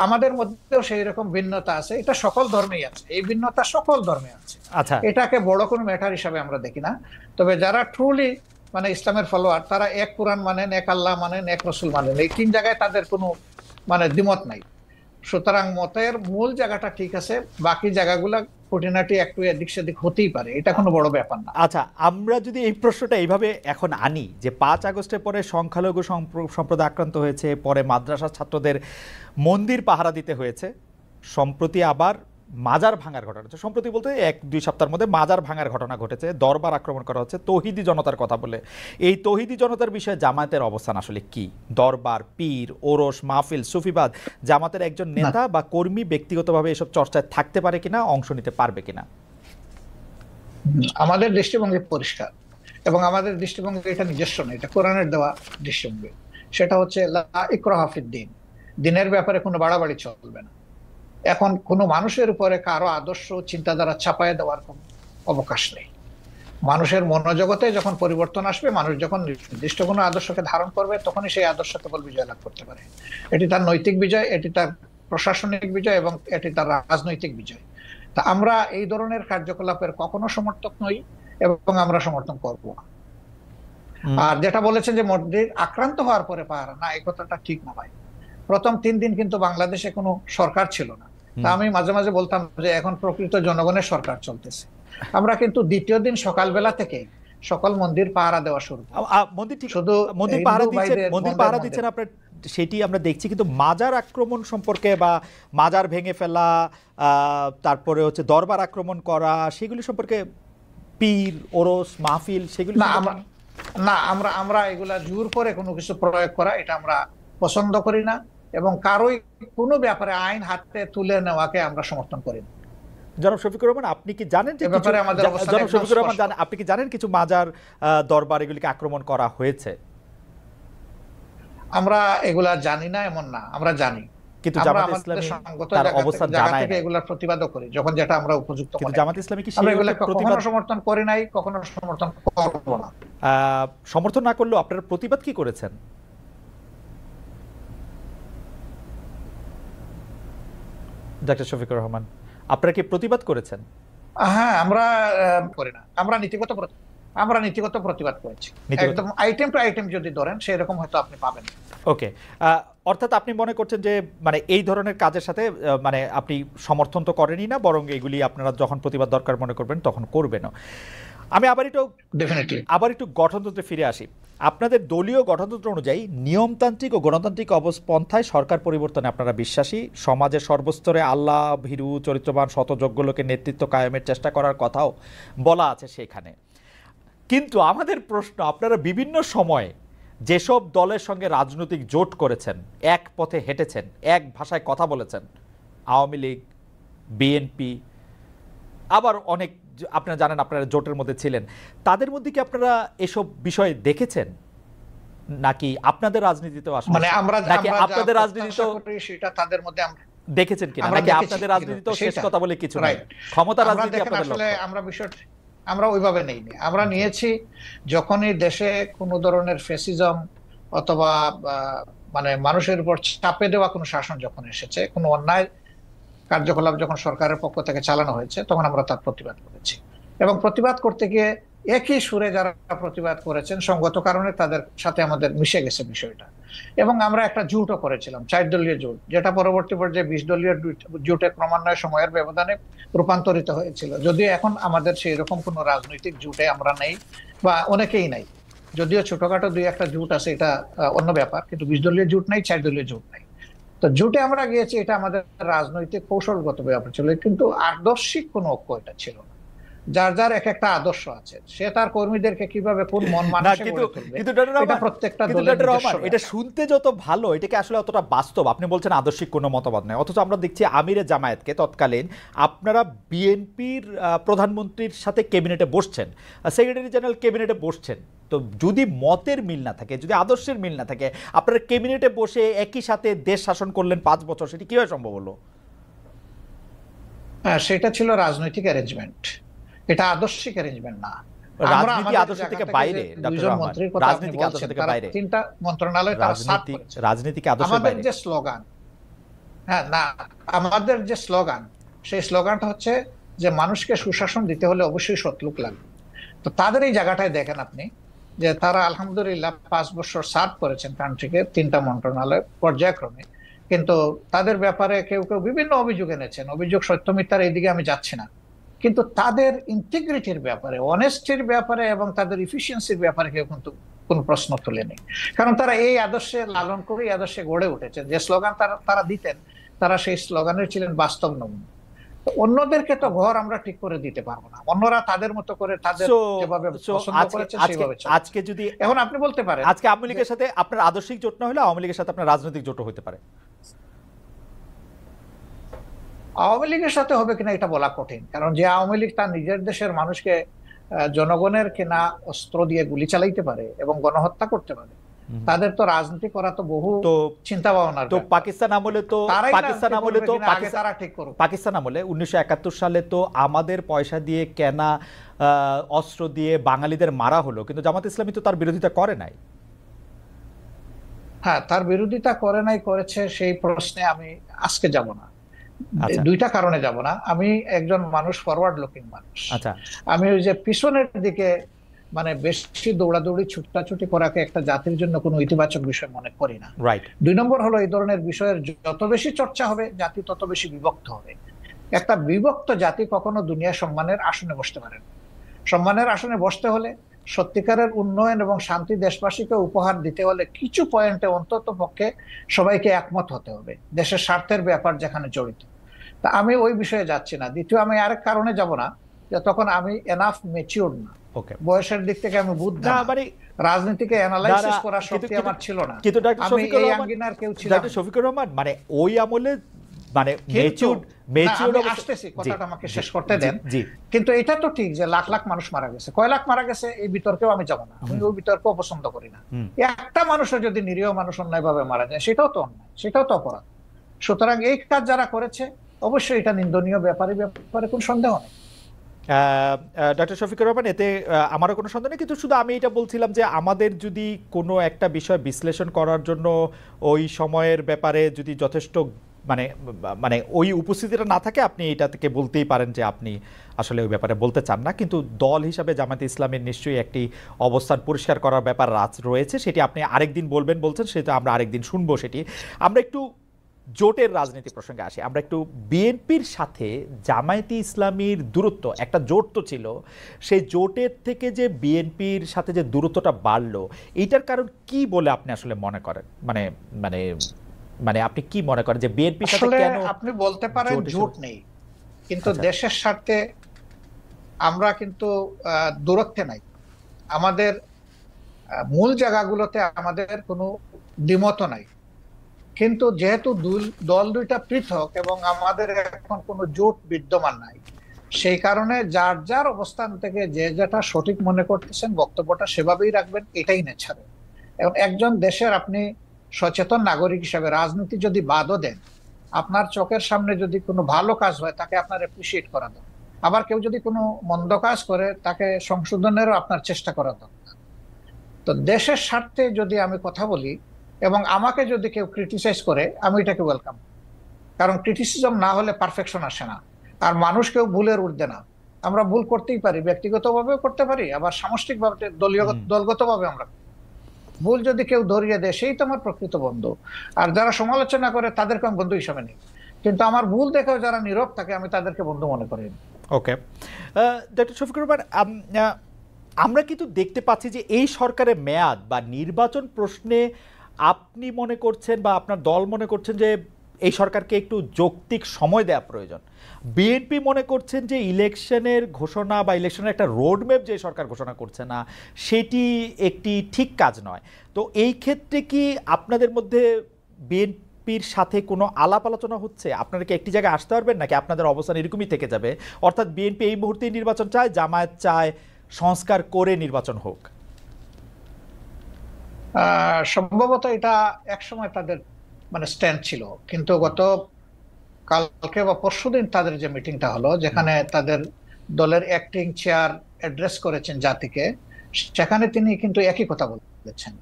আমাদের মধ্যেও সেই রকম ভিন্নতা আছে, এটা সকল ধর্মেই আছে, এই ভিন্নতা সকল ধর্মে আছে। আচ্ছা, এটাকে বড় কোনো ম্যাটার হিসাবে আমরা দেখি না। তবে যারা ট্রুলি মানে ইসলামের ফলোয়ার, তারা এক কোরআন মানেন, এক আল্লাহ মানেন, এক রসুল মানেন, এই 3 জায়গায় তাদের কোনো মানে দ্বিমত নাই। সুতরাং মতের মূল জায়গাটা ঠিক আছে, বাকি জায়গাগুলা খুঁটিনাটি একটু এদিক সেদিক হতেই পারে, এটা কোনো বড় ব্যাপার না। আচ্ছা, আমরা যদি এই প্রশ্নটা এইভাবে এখন আনি যে 5 আগস্টের পরে সংখ্যালঘু সম্প্রদায় আক্রান্ত হয়েছে, পরে মাদ্রাসার ছাত্রদের মন্দির পাহারা দিতে হয়েছে, সম্প্রতি আবার মাজার ভাঙার ঘটনা হচ্ছে, সম্প্রতি বলতে 1-2 সপ্তাহের মধ্যে মাজার ভাঙার ঘটনা ঘটেছে, দরবার আক্রমণ করা হচ্ছে তৌহিদি জনতার কথা বলে। এই তৌহিদি জনতার বিষয়ে জামায়াতের অবস্থান আসলে কি? দরবার, পীর, ওরস, মাহফিল, সুফিবাদ জামাতের একজন নেতা বা কর্মী ব্যক্তিগতভাবে এসব চর্চায় থাকতে পারে কিনা, অংশ নিতে পারবে কিনা? আমাদের দৃষ্টিভঙ্গি পরিষ্কার, এবং আমাদের দৃষ্টিভঙ্গি এটা নিজস্ব নয়, এটা কোরআনের দেওয়া দৃষ্টিভঙ্গি। সেটা হচ্ছে লা ইকরাহা ফিদ্দীন, দিনের ব্যাপারে কোনো বাড়াবাড়ি চলবে না। এখন কোনো মানুষের উপরে কারো আদর্শ চিন্তাধারা চাপায় দেওয়ার কোনো অবকাশ নেই। মানুষের মনোজগতে যখন পরিবর্তন আসবে, মানুষ যখন নির্দিষ্ট কোনো আদর্শকে ধারণ করবে, তখনই সেই আদর্শ কেবল বিজয় লাভ করতে পারে। এটি তার নৈতিক বিজয়, এটি তার প্রশাসনিক বিজয়, এবং এটি তার রাজনৈতিক বিজয়। তা আমরা এই ধরনের কার্যকলাপের কখনো সমর্থক নই এবং আমরা সমর্থন করব না। আর যেটা বলেছেন যে মসজিদ আক্রান্ত হওয়ার পরে পাহারা, না, এই কথাটা ঠিক না ভাই। প্রথম 3 দিন কিন্তু বাংলাদেশে কোনো সরকার ছিল না। তা আমি মাঝে মাঝে বলতাম যে এখন প্রকৃত জনগণের সরকার চলতেছে। আমরা কিন্তু দ্বিতীয় দিন সকালবেলা থেকে সকল মন্দির পাহারা দেওয়া শুরু করি। মন্দির ঠিক, শুধু মন্দির পাহারা দিচ্ছেন, মন্দির পাহারা দিচ্ছেন আপনার, সেটি আমরা দেখছি। কিন্তু মাজার আক্রমণ সম্পর্কে বা মাজার ভেঙে ফেলা, তারপরে হচ্ছে দরবার আক্রমণ করা, সেগুলি সম্পর্কে, পীর ওরস মাহফিল, সেগুলি না, আমরা এগুলা জোর করে কোনো কিছু প্রয়োগ করা, এটা আমরা পছন্দ করি না এবং কারোই কোনো ব্যাপারে আইন হাতে তুলে নেওয়াকে আমরা সমর্থন করি না। জনাব শফিকুর রহমান, আপনি কি জানেন যে জনাব শফিকুর রহমান আপনি কি জানেন কিছু মাজার দরবার এগুলিকে আক্রমণ করা হয়েছে? আমরা এগুলা জানি না এমন না, আমরা জানি, কিন্তু জামাত ইসলামী তার অবস্থান জানায় না, এগুলা প্রতিবাদও করি যখন যেটা আমরা উপযুক্ত মনে করি। জামাত ইসলামী কি আমরা এগুলা কখনো সমর্থন করি নাই, কখনো সমর্থন করব না। সমর্থন না করলেও আপনারা প্রতিবাদ কি করেছেন? ডক্টর শফিকুর রহমান, আপনারা কি প্রতিবাদ করেছেন? হ্যাঁ, আমরা করি না, আমরা নীতিগত প্রতিবাদ করেছি। একদম আইটেম টু আইটেম যদি ধরেন সেরকম হয়তো আপনি পাবেন। ওকে, অর্থাৎ আপনি মনে করছেন যে মানে এই ধরনের কাজের সাথে মানে আপনি সমর্থন তো করেনই না, বরং এগুলি আপনারা যখন প্রতিবাদ দরকার মনে করবেন তখন করবেন। আমি আবার একটু গঠনতন্ত্রে ফিরে আসি। আপনাদের দলীয় গঠনতন্ত্র অনুযায়ী নিয়মতান্ত্রিক ও গণতান্ত্রিক অবস্থায় সরকার পরিবর্তনে আপনারা বিশ্বাসী, সমাজের সর্বস্তরে আল্লাহ ভীরু চরিত্রবান শতযোগ্য লোকের নেতৃত্ব কায়েমের চেষ্টা করার কথাও বলা আছে সেখানে। কিন্তু আমাদের প্রশ্ন, আপনারা বিভিন্ন সময়ে যেসব দলের সঙ্গে রাজনৈতিক জোট করেছেন, এক পথে হেঁটেছেন, এক ভাষায় কথা বলেছেন, আওয়ামী লীগ, বিএনপি, আবার অনেক, আপনারা জানেন আপনারা জোটের মধ্যে ছিলেন, তাদের মধ্যে কি আপনারা এসব বিষয়ে দেখেছেন নাকি আপনাদের রাজনীতিতেও আসলে, মানে নাকি আপনাদের রাজনীতিতেও সেটা তাদের মধ্যে আমরা দেখেছেন কিনা, নাকি আপনাদের রাজনীতিতেও শেষ কথা বলে কিছু নাই, ক্ষমতা রাজনীতি আপনাদের লক্ষ্য? আমরা ওইভাবে নেইনি। আমরা নিয়েছি যখনই দেশে কোনো ধরনের ফ্যাসিজম অথবা মানে মানুষের উপর চাপে দেওয়া কোনো শাসন যখন এসেছে, কোনো অন্যায় কার্যকলাপ যখন সরকারের পক্ষ থেকে চালানো হয়েছে, তখন আমরা তার প্রতিবাদ করেছি। এবং প্রতিবাদ করতে গিয়ে একই সুরে যারা প্রতিবাদ করেছেন, সঙ্গত কারণে তাদের সাথে আমাদের মিশে গেছে বিষয়টা। এবং আমরা একটা জোটও করেছিলাম, 4 দলীয় জোট, যেটা পরবর্তী পর্যায়ে 20 দলীয় জোটে ক্রমান্বয়ে সময়ের ব্যবধানে রূপান্তরিত হয়েছিল। যদিও এখন আমাদের সেই রকম কোনো রাজনৈতিক জোটে আমরা নেই, বা অনেকেই নাই। যদিও ছোটখাটো 2-1টা জোট আছে, এটা অন্য ব্যাপার, কিন্তু 20 দলীয় জোট নাই, 4 দলীয় জোট নাই। তো জোটে আমরা গিয়েছি, এটা আমাদের রাজনৈতিক কৌশলগত ব্যাপার ছিল, কিন্তু আদর্শিক কোনো ঐক্য এটা ছিল না। যার যার এক একটা আদর্শ আছে, সে তার কর্মীদেরকে কিভাবে কোন মন মানসিকতা গড়ে তুলবে, এটা প্রত্যেকটা দলের নিজস্ব। এটা শুনতে যত ভালো, এটাকে আসলে অতটা বাস্তব। আপনি বলছেন আদর্শিক কোনো মতবাদ নয়, অথচ আমরা দেখছি আমিরে জামায়াতকে তৎকালীন আপনারা বিএনপির প্রধানমন্ত্রীর সাথে ক্যাবিনেটে বসছেন, সেক্রেটারি জেনারেল ক্যাবিনেটে বসছেন। তো যদি মতের মিল না থাকে, যদি আদর্শের মিল না থাকে, আপনারা ক্যাবিনেটে বসে একই সাথে দেশ শাসন করলেন 5 বছর, সেটি কিভাবে সম্ভব হলো? সেটা ছিল রাজনৈতিক অ্যারেঞ্জমেন্ট, এটা আদর্শিক অ্যারেঞ্জমেন্ট না। রাজনীতি আদর্শ থেকে বাইরে, ডক্টর রহমান, রাজনীতি আদর্শ থেকে বাইরে, 3টা মন্ত্রণালয় তারা সাফ করেছে। রাজনীতিকে আদর্শ বাইরে আমাদের যে স্লোগান, আমাদের যে স্লোগান, সেই স্লোগানটা হচ্ছে যে মানুষকে সুশাসন দিতে হলে অবশ্যই সৎ লোক লাগবে। তো তাদের এই জায়গাটায় দেখেন আপনি যে তারা আলহামদুলিল্লাহ 5 বছর সার্ভ করেছেন কান্ট্রিকে, 3টা মন্ত্রণালয় পর্যায়ক্রমে। কিন্তু তাদের ব্যাপারে কেউ কেউ বিভিন্ন অভিযোগ এনেছেন, অভিযোগ সত্য মিথ্যার এইদিকে আমি যাচ্ছি না, কিন্তু তাদের ইন্টিগ্রিটির ব্যাপারে, অনেস্টির ব্যাপারে এবং তাদের ইফিসিয়েন্সির ব্যাপারে কেউ কিন্তু কোনো প্রশ্ন তুলেনি। কারণ তারা এই আদর্শে লালন করে, এই আদর্শে গড়ে উঠেছে। যে স্লোগান তারা দিতেন, তারা সেই স্লোগানের ছিলেন বাস্তব নমুনা। অন্যদেরকে তো ঘর আমরা ঠিক করে দিতে পারবো না, অন্যরা তাদের মতো করে তাদের যেভাবে পছন্দ করেছে সেইভাবে চলে। আজকে যদি এখন আপনি বলতে পারেন আজকে আওয়ামী লীগের সাথে আপনার আদর্শিক জোট না হলে আওয়ামী লীগের সাথে আপনার রাজনৈতিক জোট হতে পারে। আওয়ামী লীগের সাথে হবে কিনা এটা বলা কঠিন, কারণ যে আওয়ামী লীগ তার নিজের দেশের মানুষকে জনগণের কেনা অস্ত্র দিয়ে গুলি চালাইতে পারে এবং গণহত্যা করতে পারে, তাদের তো রাজনীতি করা তো বহু চিন্তা ভাবনার। তো পাকিস্তান আমলে তো পাকিস্তান আমলে 1971 সালে তো আমাদের পয়সা দিয়ে কেনা অস্ত্র দিয়ে বাঙালিদের মারা হলো, কিন্তু জামাত ইসলামী তো তার বিরোধিতা করে নাই। হ্যাঁ, তার বিরোধিতা করে নাই, করেছে, সেই প্রশ্নে আমি আজকে যাব না। আচ্ছা দুইটা কারণে যাব না। আমি একজন মানুষ, ফরওয়ার্ড লুকিং মানুষ। আচ্ছা আমি ওই যে পিছনের দিকে মানে বেশি দৌড়াদৌড়ি ছুটাছুটি করাকে একটা জাতির জন্য কোনো ইতিবাচক বিষয় মনে করি না। রাইট। 2 নম্বর হলো, এই ধরনের বিষয়ের যত বেশি চর্চা হবে জাতি তত বেশি বিভক্ত হবে। একটা বিভক্ত জাতি কখনো দুনিয়া সম্মানের আসনে বসতে পারে না। সম্মানের আসনে বসতে হলে, সত্যিকারের উন্নয়ন এবং শান্তি দেশবাসীকে উপহার দিতে হলে কিছু পয়েন্টে অন্তত পক্ষে সবাইকে একমত হতে হবে, দেশের স্বার্থের ব্যাপার যেখানে জড়িত। তা আমি ওই বিষয়ে যাচ্ছি না। দ্বিতীয়, আমি আরেক কারণে যাব না, যে তখন আমি এনাফ ম্যাচিউর না, ওকে। বয়সের দিক থেকে আমি বুদ্ধ না না, মানে রাজনীতিকে অ্যানালাইসিস করার শক্তি আমার ছিল না। কিন্তু ডক্টর আমি শফিকুর এই রহমান, আঙ্গিনার কেউ ছিলাম ডক্টর শফিকুর রহমান মানে ওই আমলে মানে কিন্তু ম্যাচিউর আমি আসতেছি, কথাটা আমাকে শেষ করতে দেন। জি। কিন্তু এটা তো ঠিক যে লাখ লাখ মানুষ মারা গেছে, কয় লাখ মারা গেছে এই বিতর্কেও আমি যাব না। আমি ওই বিতর্কও পছন্দ করি না। একটা মানুষও যদি নিরীহ মানুষ অন্যায়ভাবে মারা যায়, সেটাও তো অন্যায়, সেটাও তো অপরাধ। সুতরাং এই কাজ যারা করেছে অবশ্যই এটা নিন্দনীয়, ব্যাপারে কোনো সন্দেহ নেই। ডক্টর শফিকুর রহমান, এতে আমারও কোনো সন্দেহ নেই, কিন্তু শুধু আমি এটা বলছিলাম যে আমাদের যদি কোনো একটা বিষয় বিশ্লেষণ করার জন্য ওই সময়ের ব্যাপারে যদি যথেষ্ট মানে মানে ওই উপস্থিতিটা না থাকে, আপনি এটা থেকে বলতেই পারেন যে আপনি আসলে ওই ব্যাপারে বলতে চান না। কিন্তু দল হিসাবে জামায়াতে ইসলামের নিশ্চয়ই একটি অবস্থান পরিষ্কার করার ব্যাপার রয়েছে, সেটি আপনি আরেকদিন বলবেন বলছেন, সেটা আমরা আরেকদিন শুনবো। সেটি আমরা একটু জোটের রাজনীতি প্রসঙ্গে আসি। আমরা একটু বিএনপির সাথে জামায়াতে ইসলামীর দূরত্ব, একটা জোট তো ছিল, সেই জোটের থেকে যে বিএনপির সাথে যে দূরত্বটা বাড়লো, এইটার কারণ কি বলে আপনি আসলে মনে করেন? মানে মানে মানে আপনি কি মনে করেন যে বিএনপির সাথে কেন? আপনি বলতে পারেন জোট নেই, কিন্তু দেশের স্বার্থে আমরা কিন্তু দূরত্বে নাই। আমাদের মূল জায়গাগুলোতে আমাদের কোনো দ্বিমত নাই। কিন্তু যেহেতু দল দুইটা পৃথক এবং আমাদের এখন কোনো জোট বিদ্যমান নাই, সেই কারণে যার যার অবস্থান থেকে যে যেটা সঠিক মনে করতেছেন বক্তব্যটা সেভাবেই রাখবেন, এটাই নেচারে। এবং একজন দেশের আপনি সচেতন নাগরিক হিসেবে রাজনীতি যদি বাদও দেন, আপনার চোখের সামনে যদি কোনো ভালো কাজ হয় তাকে আপনার অ্যাপ্রিসিয়েট করা দরকার। আবার কেউ যদি কোনো মন্দ কাজ করে তাকে সংশোধনেরও আপনার চেষ্টা করা দরকার। তো দেশের স্বার্থে যদি আমি কথা বলি এবং আমাকে যদি কেউ ক্রিটিসাইজ করে, আমি এটাকে ওয়েলকাম। কারণ ক্রিটিসিজম না হলে পারফেকশন আসে না। আর মানুষ কেউ ভুলের ঊর্ধ্বে না। আমরা ভুল করতেই পারি, ব্যক্তিগতভাবেও করতে পারি, আবার সামষ্টিকভাবে দলগতভাবে আমরা। ভুল যদি কেউ ধরিয়ে দেয়, সেই তো আমার প্রকৃত বন্ধু। আর যারা সমালোচনা করে তাদেরকে আমি বন্ধু হিসাবে নিই, কিন্তু আমার ভুল দেখেও যারা নীরব থাকে আমি তাদেরকে বন্ধু মনে করি। ওকে, ডক্টর শফিকুর রহমান, আমরা কিন্তু দেখতে পাচ্ছি যে এই সরকারের মেয়াদ বা নির্বাচন প্রশ্নে আপনি মনে করছেন বা আপনার দল মনে করছেন যে এই সরকারকে একটু যৌক্তিক সময় দেওয়া প্রয়োজন। বিএনপি মনে করছেন যে ইলেকশনের ঘোষণা বা ইলেকশনের একটা রোডম্যাপ যে সরকার ঘোষণা করছে না, সেটি একটি ঠিক কাজ নয়। তো এই ক্ষেত্রে কি আপনাদের মধ্যে বিএনপির সাথে কোনো আলাপ আলোচনা হচ্ছে? আপনারা কি একটি জায়গায় আসতে পারবেন, নাকি আপনাদের অবস্থান এরকমই থেকে যাবে? অর্থাৎ বিএনপি এই মুহূর্তেই নির্বাচন চায়, জামায়াত চায় সংস্কার করে নির্বাচন হোক। সম্ভবত এটা একসময় তাদের মানে স্ট্যান্ড ছিল, কিন্তু গত কালকে বা পরশুদিন তাদের যে মিটিংটা হলো, যেখানে তাদের দলের অ্যাক্টিং চেয়ার অ্যাড্রেস করেছেন জাতিকে, সেখানে তিনি কিন্তু একই কথা বলেছেন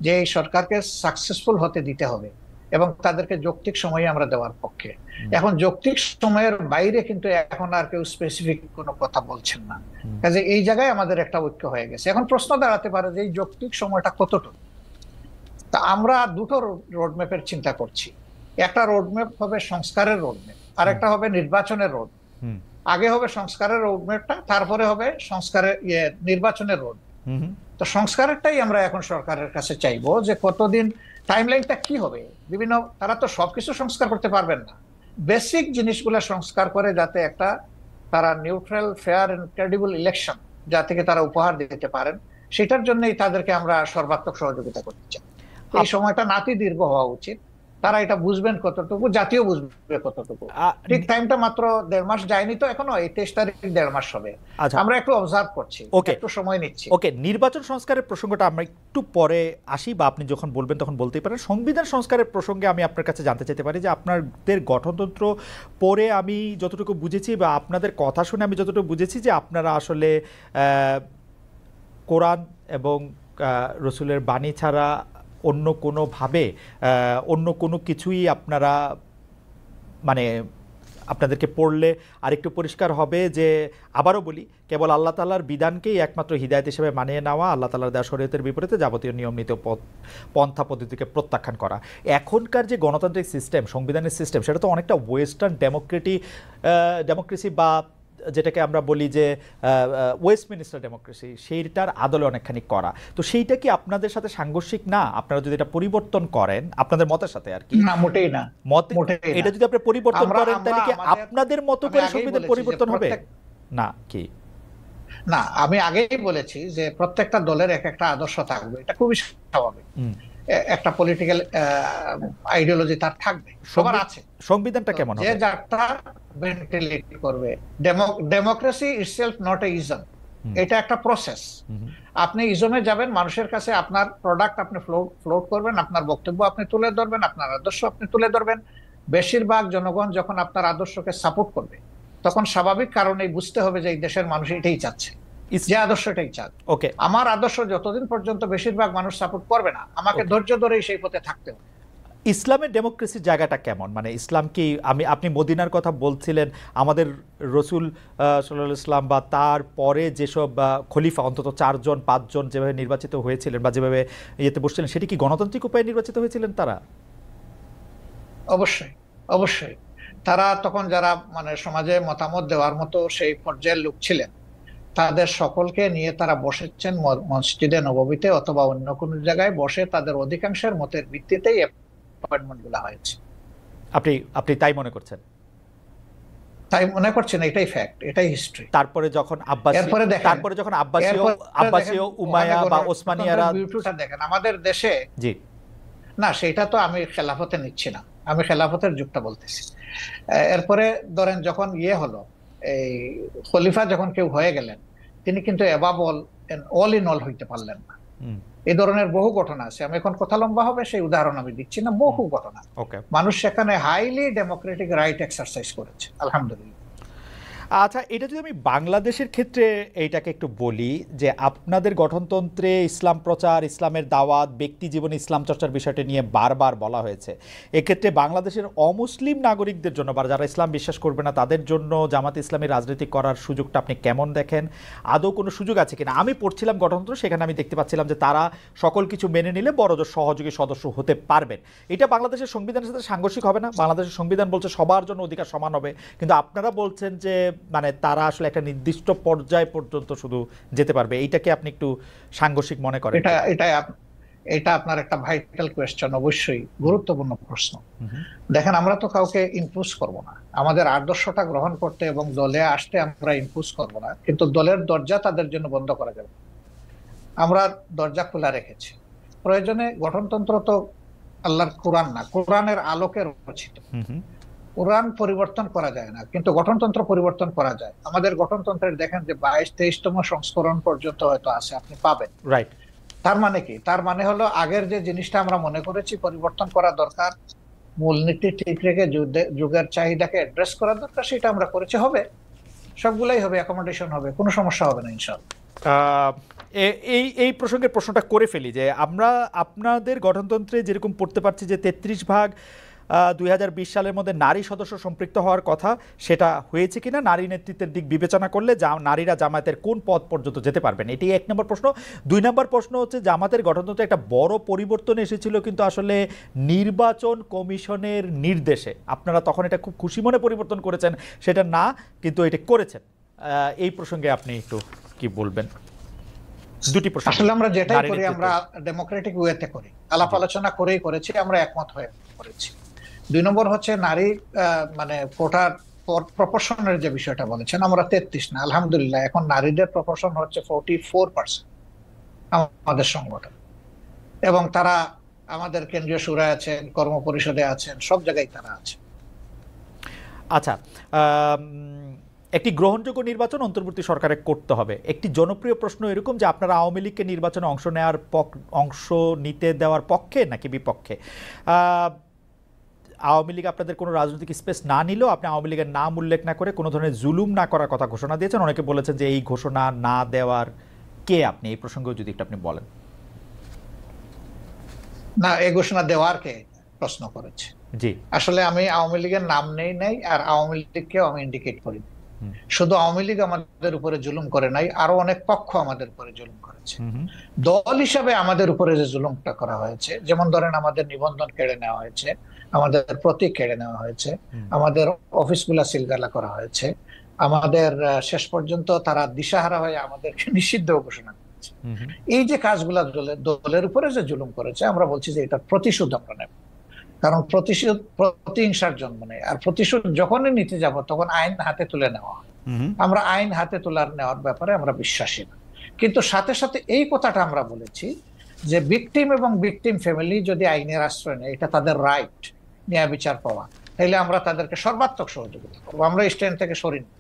যে এই সরকারকে সাকসেসফুল হতে দিতে হবে এবং তাদেরকে যৌক্তিক সময় আমরা দেওয়ার পক্ষে। এখন যৌক্তিক সময়ের বাইরে কিন্তু এখন আর কেউ স্পেসিফিক কোনো কথা বলছেন না, কাজে এই জায়গায় আমাদের একটা ঐক্য হয়ে গেছে। এখন প্রশ্ন দাঁড়াতে পারে যে এই যৌক্তিক সময়টা কতটুকু। তা আমরা দুটো রোডম্যাপের চিন্তা করছি। একটা রোডম্যাপ হবে সংস্কারের রোডম্যাপ, আর একটা হবে নির্বাচনের রোড। আগে হবে সংস্কারের রোডম্যাপটা, তারপরে হবে নির্বাচনের রোড। তো সংস্কারেরটাই আমরা এখন সরকারের কাছে চাইবো, যে কতদিন টাইমলাইনটা কি হবে। তারা তো সবকিছু সংস্কার করতে পারবেন না, বেসিক জিনিসগুলো সংস্কার করে যাতে একটা তারা neutral, fair and credible election জাতিকে তারা উপহার দিতে পারেন, সেটার জন্যই তাদেরকে আমরা সর্বাত্মক সহযোগিতা করতে চাই। এই সময়টা নাতি দীর্ঘ হওয়া উচিত, তারা এটা বুঝবেন কতটুকু, জাতীয় বুঝবে কতটুকু। ঠিক টাইমটা মাত্র 1.5 মাস যায়নি তো এখনো, এই 23 তারিখ 1.5 মাস হবে। আমরা একটু অবজার্ভ করছি, একটু সময় নিচ্ছি। ওকে, নির্বাচন সংস্কারের প্রসঙ্গটা আমরা একটু পরে আসি, বা আপনি যখন বলবেন তখন বলতেই পারেন। সংবিধান সংস্কারের প্রসঙ্গে আমি আপনার কাছে জানতে চাইতে পারি যে আপনাদের গঠনতন্ত্র পড়ে আমি যতটুকু বুঝেছি বা আপনাদের কথা শুনে আমি যতটুকু বুঝেছি যে আপনারা আসলে কোরআন এবং রসুলের বাণী ছাড়া অন্য কোনোভাবে অন্য কোনো কিছুই আপনারা মানে আপনাদেরকে পড়লে আরেকটু পরিষ্কার হবে যে, আবারও বলি, কেবল আল্লাহ তাআলার বিধানকেই একমাত্র হিদায়াত হিসেবে মানিয়ে নেওয়া, আল্লাহ তাআলার দেওয়া শরীয়তের বিপরীতে যাবতীয় নিয়ম নীতি পন্থা পদ্ধতিকে প্রত্যাখ্যান করা। এখনকার যে গণতান্ত্রিক সিস্টেম, সংবিধানের সিস্টেম, সেটা তো অনেকটা ওয়েস্টার্ন ডেমোক্রেসি বা যেটাকে আমরা বলি যে ওয়েস্টমিনিস্টার ডেমোক্রেসি, সেইটার আদলে অনেকখানি করা। তো সেইটা কি আপনাদের সাথে সাংঘর্ষিক না? আপনারা যদি এটা পরিবর্তন করেন আপনাদের মতের সাথে আর কি। না, মোটেই না, এটা যদি আপনি পরিবর্তন করেন তাহলে কি আপনাদের মতো করে সংবিধান পরিবর্তন হবে না কি? না, আমি আগেই বলেছি যে প্রত্যেকটা দলের এক একটা আদর্শ থাকবে, এটা খুবই স্বাভাবিক। একটা পলিটিক্যাল আইডিওলজি তার থাকবে, সবার আছে। সংবিধানটা কেমন হবে? যে যারটা ভেন্টিলেট করবে। Democracy itself not a ism, এটা একটা প্রসেস। আপনি ইজমে যাবেন, মানুষের কাছে আপনার প্রোডাক্ট আপনি ফ্লোট করবেন, আপনার বক্তব্য আপনি তুলে ধরবেন, আপনার আদর্শ আপনি তুলে ধরবেন। বেশিরভাগ জনগণ যখন আপনার আদর্শকে সাপোর্ট করবে, তখন স্বাভাবিক কারণেই বুঝতে হবে যে এই দেশের মানুষ এটাই চাচ্ছে, যে আদর্শটাই চান। ওকে, আমার আদর্শ যতদিন পর্যন্ত বেশিরভাগ মানুষ সাপোর্ট করবে না, আমাকে ধৈর্য ধরেই সেই পথে থাকতে হবে। ইসলামের ডেমোক্রেসির জায়গাটা কেমন? মানে ইসলাম কি, আপনি মদিনার কথা বলছিলেন, আমাদের রসুল সাল্লাল্লাহু আলাইহি ওয়াসাল্লাম বা তার পরে যেসব খলিফা অন্তত 4জন 5জন যেভাবে নির্বাচিত হয়েছিলেন বা যেভাবে ইয়েতে বসছিলেন, সেটি কি গণতান্ত্রিক উপায়ে নির্বাচিত হয়েছিলেন তারা? অবশ্যই, অবশ্যই। তারা তখন যারা মানে সমাজে মতামত দেওয়ার মতো সেই পর্যায়ের লোক ছিলেন, তাদের সকলকে নিয়ে তারা বসেছেন মসজিদে নববীতে অথবা অন্য কোনো জায়গায় বসে, তাদের অধিকাংশের মতের ভিত্তিতেই অ্যাপয়েন্টমেন্ট গুলো হয়েছে। আপনি তাই মনে করছেন? তাই মনে করছেন, এটাই ফ্যাক্ট, এটাই হিস্ট্রি। তারপরে যখন আব্বাসীয় উমাইয়া বা ওসমানিয়ারা, বিউটিটা দেখেন আমাদের দেশে। জি না, সেটা তো আমি খেলাফতে নিচ্ছি না, আমি খেলাফতের যুগটা বলতেছি। এরপরে ধরেন যখন হলো, এই খলিফা যখন কেউ হয়ে গেলেন, তিনি কিন্তু অল ইন অল হইতে পারলেন না। এই ধরনের বহু ঘটনা আছে। আমি এখন কথা লম্বা হবে, সেই উদাহরণ আমি দিচ্ছি না, বহু ঘটনা। মানুষ সেখানে হাইলি ডেমোক্রেটিক রাইট এক্সারসাইজ করেছে, আলহামদুলিল্লাহ। আচ্ছা, এটা যদি আমি বাংলাদেশের ক্ষেত্রে এইটাকে একটু বলি, যে আপনাদের গঠনতন্ত্রে ইসলাম প্রচার, ইসলামের দাওয়াত, ব্যক্তি জীবনে ইসলাম চর্চার বিষয়টি নিয়ে বারবার বলা হয়েছে। এক্ষেত্রে বাংলাদেশের অমুসলিম নাগরিকদের জন্য বা যারা ইসলাম বিশ্বাস করবে না তাদের জন্য জামাতে ইসলামী রাজনীতি করার সুযোগটা আপনি কেমন দেখেন? আদৌ কোনো সুযোগ আছে কিনা? আমি পড়ছিলাম গঠনতন্ত্র, সেখানে আমি দেখতে পাচ্ছিলাম যে তারা সকল কিছু মেনে নিলে বড়জোর সহযোগী সদস্য হতে পারবেন। এটা বাংলাদেশের সংবিধানের সাথে সাংঘর্ষিক হবে না? বাংলাদেশের সংবিধান বলছে সবার জন্য অধিকার সমান হবে, কিন্তু আপনারা বলছেন যে মানে তারা আসলে একটা নির্দিষ্ট পর্যায় পর্যন্ত শুধু যেতে পারবে। এইটাকে আপনি একটু সাংঘর্ষিক মনে করেন? এটা আপনার একটা ভাইটাল কোয়েশ্চেন, অবশ্যই গুরুত্বপূর্ণ প্রশ্ন। দেখেন, আমরা তো কাউকে ইম্পোজ করব না, আমাদের আদর্শটা গ্রহণ করতে এবং দলে আসতে আমরা ইম্পোজ করব না, কিন্তু দলের দরজা তাদের জন্য বন্ধ করা যাবে। আমরা দরজা খোলা রেখেছি। প্রয়োজনে গঠনতন্ত্র তো আল্লাহর কোরআন না, কোরআনের আলোকে রচিত। কোরআন পরিবর্তন করা যায় না, কিন্তু গঠনতন্ত্র পরিবর্তন করা যায়। আমাদের গঠনতন্ত্রের দেখেন যে 22-23তম সংস্করণ পর্যন্ত হয়তো আছে, আপনি পাবেন। রাইট। তার মানে কি? তার মানে হলো আগের যে জিনিসটা আমরা মনে করেছি পরিবর্তন করা দরকার, মূলনীতি ঠিক রেখে যুগের চাহিদাকে অ্যাড্রেস করা দরকার, সেটা আমরা করেছি। হবে, সবগুলাই হবে, অ্যাকোমোডেশন হবে, কোনো সমস্যা হবে না ইনশাআল্লাহ। এই প্রসঙ্গের প্রশ্নটা করে ফেলি যে আমরা আপনাদের গঠনতন্ত্রে যেরকম পড়তে পারছি যে 33 2020 সালের মধ্যে নারী সদস্য সম্পৃক্ত হওয়ার কথা, সেটা হয়েছে কিনা? নারী নেতৃত্বের দিক বিবেচনা করলে নারীরা জামায়াতের কোন পদ পর্যন্ত যেতে পারবেন? এটি 1 নম্বর প্রশ্ন। 2 নম্বর প্রশ্ন হচ্ছে, জামাতের গঠনতন্ত্রে একটা বড় পরিবর্তন এসেছিল কিন্তু আসলে নির্বাচন কমিশনের নির্দেশে। আপনারা তখন এটা খুব খুশি মনে পরিবর্তন করেছেন, সেটা না, কিন্তু এটা করেছেন। এই প্রসঙ্গে আপনি একটু কি বলবেন? দুটি প্রশ্ন। আসলে আমরা যেটাই করি আমরা ডেমোক্রেটিক ওয়েতে করি, আলাপ আলোচনা করেই করেছি, আমরা একমত হয়ে করেছি। 2 নম্বর হচ্ছে নারী মানে কোটার প্রপোর্শনের যে বিষয়টা বলেছেন, আমরা 33 না, আলহামদুলিল্লাহ এখন নারীদের প্রপোর্শন হচ্ছে 44% আমাদের সংগঠন, এবং তারা আমাদের কেন্দ্রীয় সুরায় আছেন, কর্ম পরিষদে আছেন, সব জায়গায় তারা আছে। আচ্ছা, একটি গ্রহণযোগ্য নির্বাচন অন্তর্বর্তী সরকারে করতে হবে। একটি জনপ্রিয় প্রশ্ন এরকম যে আপনারা আওয়ামী লীগকে নির্বাচনে অংশ নিতে দেওয়ার পক্ষে নাকি বিপক্ষে? আওয়ামী লীগ আপনাদের কোনো রাজনৈতিক স্পেস না নিলেও আপনি আওয়ামী লীগের নাম উল্লেখ না করে কোনো ধরনের জুলুম না করার কথা ঘোষণা দিয়েছেন। অনেকে বলেছেন যে এই ঘোষণা না দেওয়ার কে আপনি? এই প্রসঙ্গেও যদি একটু আপনি বলেন। না, এই ঘোষণা দেওয়ার কে প্রশ্ন করেছে? জি। আসলে আমি আওয়ামী লীগের নাম নেই নাই, আর আওয়ামী লীগকেও আমি ইন্ডিকেট করি। শুধু আওয়ামী লীগ আমাদের উপরে জুলুম করে নাই, আরো অনেক পক্ষ আমাদের উপরে জুলুম করেছে। দল হিসাবে আমাদের উপরে যে জুলুমটা করা হয়েছে, যেমন ধরেন আমাদের নিবন্ধন কেড়ে নেওয়া হয়েছে, আমাদের প্রতীক কেড়ে নেওয়া হয়েছে, আমাদের অফিসগুলা সিলগালা করা হয়েছে, আমাদের শেষ পর্যন্ত তারা দিশাহারা হয়ে আমাদেরকে নিষিদ্ধ ঘোষণা করেছে। এই যে কাজগুলা দলের উপরে যে জুলুম করেছে, আমরা বলছি যে এটা প্রতিশোধ আমরা নেব। কারণ প্রতিশোধ প্রতিহিংসার জন্ম নেই, আর প্রতিশোধ যখনই নিতে যাব তখন আইন হাতে তুলে নেওয়া হয়। আমরা আইন হাতে তোলার নেওয়ার ব্যাপারে আমরা বিশ্বাসী না। কিন্তু সাথে সাথে এই কথাটা আমরা বলেছি যে ভিকটিম এবং ভিকটিম ফ্যামিলি যদি আইনের আশ্রয় নেয়, এটা তাদের রাইট ন্যায় বিচার পাওয়া, তাহলে আমরা তাদেরকে সর্বাত্মক সহযোগিতা করবো। আমরা স্ট্যান্ড থেকে সরিনি,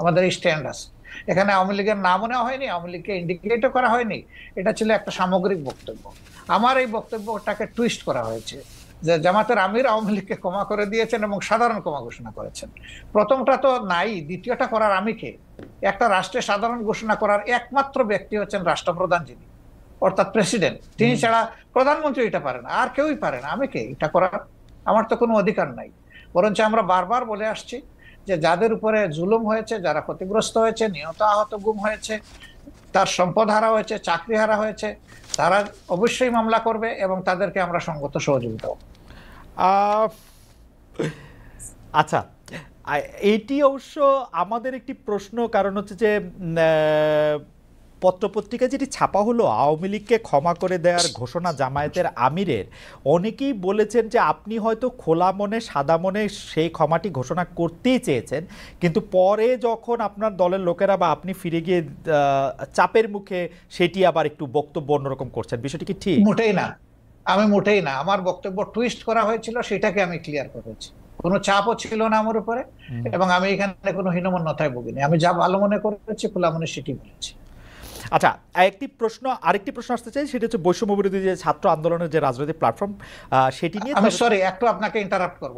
আমাদের স্ট্যান্ড আছে। এখানে আওয়ামী লীগের নামও নেওয়া হয়নি, আওয়ামী লীগকে ইন্ডিকেটও করা হয়নি। এটা ছিল একটা সামগ্রিক বক্তব্য। আমার এই বক্তব্যটাকে টুইস্ট করা হয়েছে যে জামাতের আমির আওয়ামী লীগকে ক্ষমা করে দিয়েছেন এবং সাধারণ ক্ষমা ঘোষণা করেছেন। প্রথমটা তো নাই, দ্বিতীয়টা করার আমি কে? একটা রাষ্ট্রে সাধারণ ঘোষণা করার একমাত্র ব্যক্তি হচ্ছেন রাষ্ট্রপ্রধান, যিনি অর্থাৎ প্রেসিডেন্ট। তিনি ছাড়া প্রধানমন্ত্রী এটা পারে না, আর কেউই পারে না। আমি কে এটা করার? আমার তো কোনো অধিকার নাই। বরঞ্চ আমরা বারবার বলে আসছি যে যাদের উপরে জুলুম হয়েছে, যারা ক্ষতিগ্রস্ত হয়েছে, নিহত আহত গুম হয়েছে, তার সম্পদ হারা হয়েছে, চাকরি হারা হয়েছে, তারা অবশ্যই মামলা করবে এবং তাদেরকে আমরা সঙ্গত সহযোগিতা। আচ্ছা, এইটি অবশ্য আমাদের একটি প্রশ্ন, কারণ হচ্ছে যে পত্রপত্রিকায় যেটি ছাপা হলো আওয়ামী লীগকে ক্ষমা করে দেওয়ার ঘোষণা জামায়াতের আমিরের, অনেকেই বলেছেন যে আপনি হয়তো খোলা মনে সাদা মনে সেই ক্ষমাটি ঘোষণা করতেই চেয়েছেন, কিন্তু পরে যখন আপনার দলের লোকেরা বা আপনি ফিরে গিয়ে চাপের মুখে সেটি আবার একটু বক্তব্য অন্যরকম করছেন। বিষয়টি কি ঠিক? মোটেই না, আমি মোটেই না। আমার বক্তব্য টুইস্ট করা হয়েছিল, সেটাকে আমি ক্লিয়ার করেছি। কোনো চাপও ছিল না আমার উপরে, এবং আমি এখানে কোনো হীনমন্যতায় ভুগিনি। আমি যা ভালো মনে করেছি, খোলা মনে সেটি বলেছি। আচ্ছা, আরেকটি প্রশ্ন আসতে চাই, সেটা হচ্ছে বৈষম্য বিরোধী যে ছাত্র আন্দোলনের যে রাজনৈতিক প্ল্যাটফর্ম, সেটি নিয়ে আমি সরি একটু আপনাকে ইন্টারাপ্ট করব।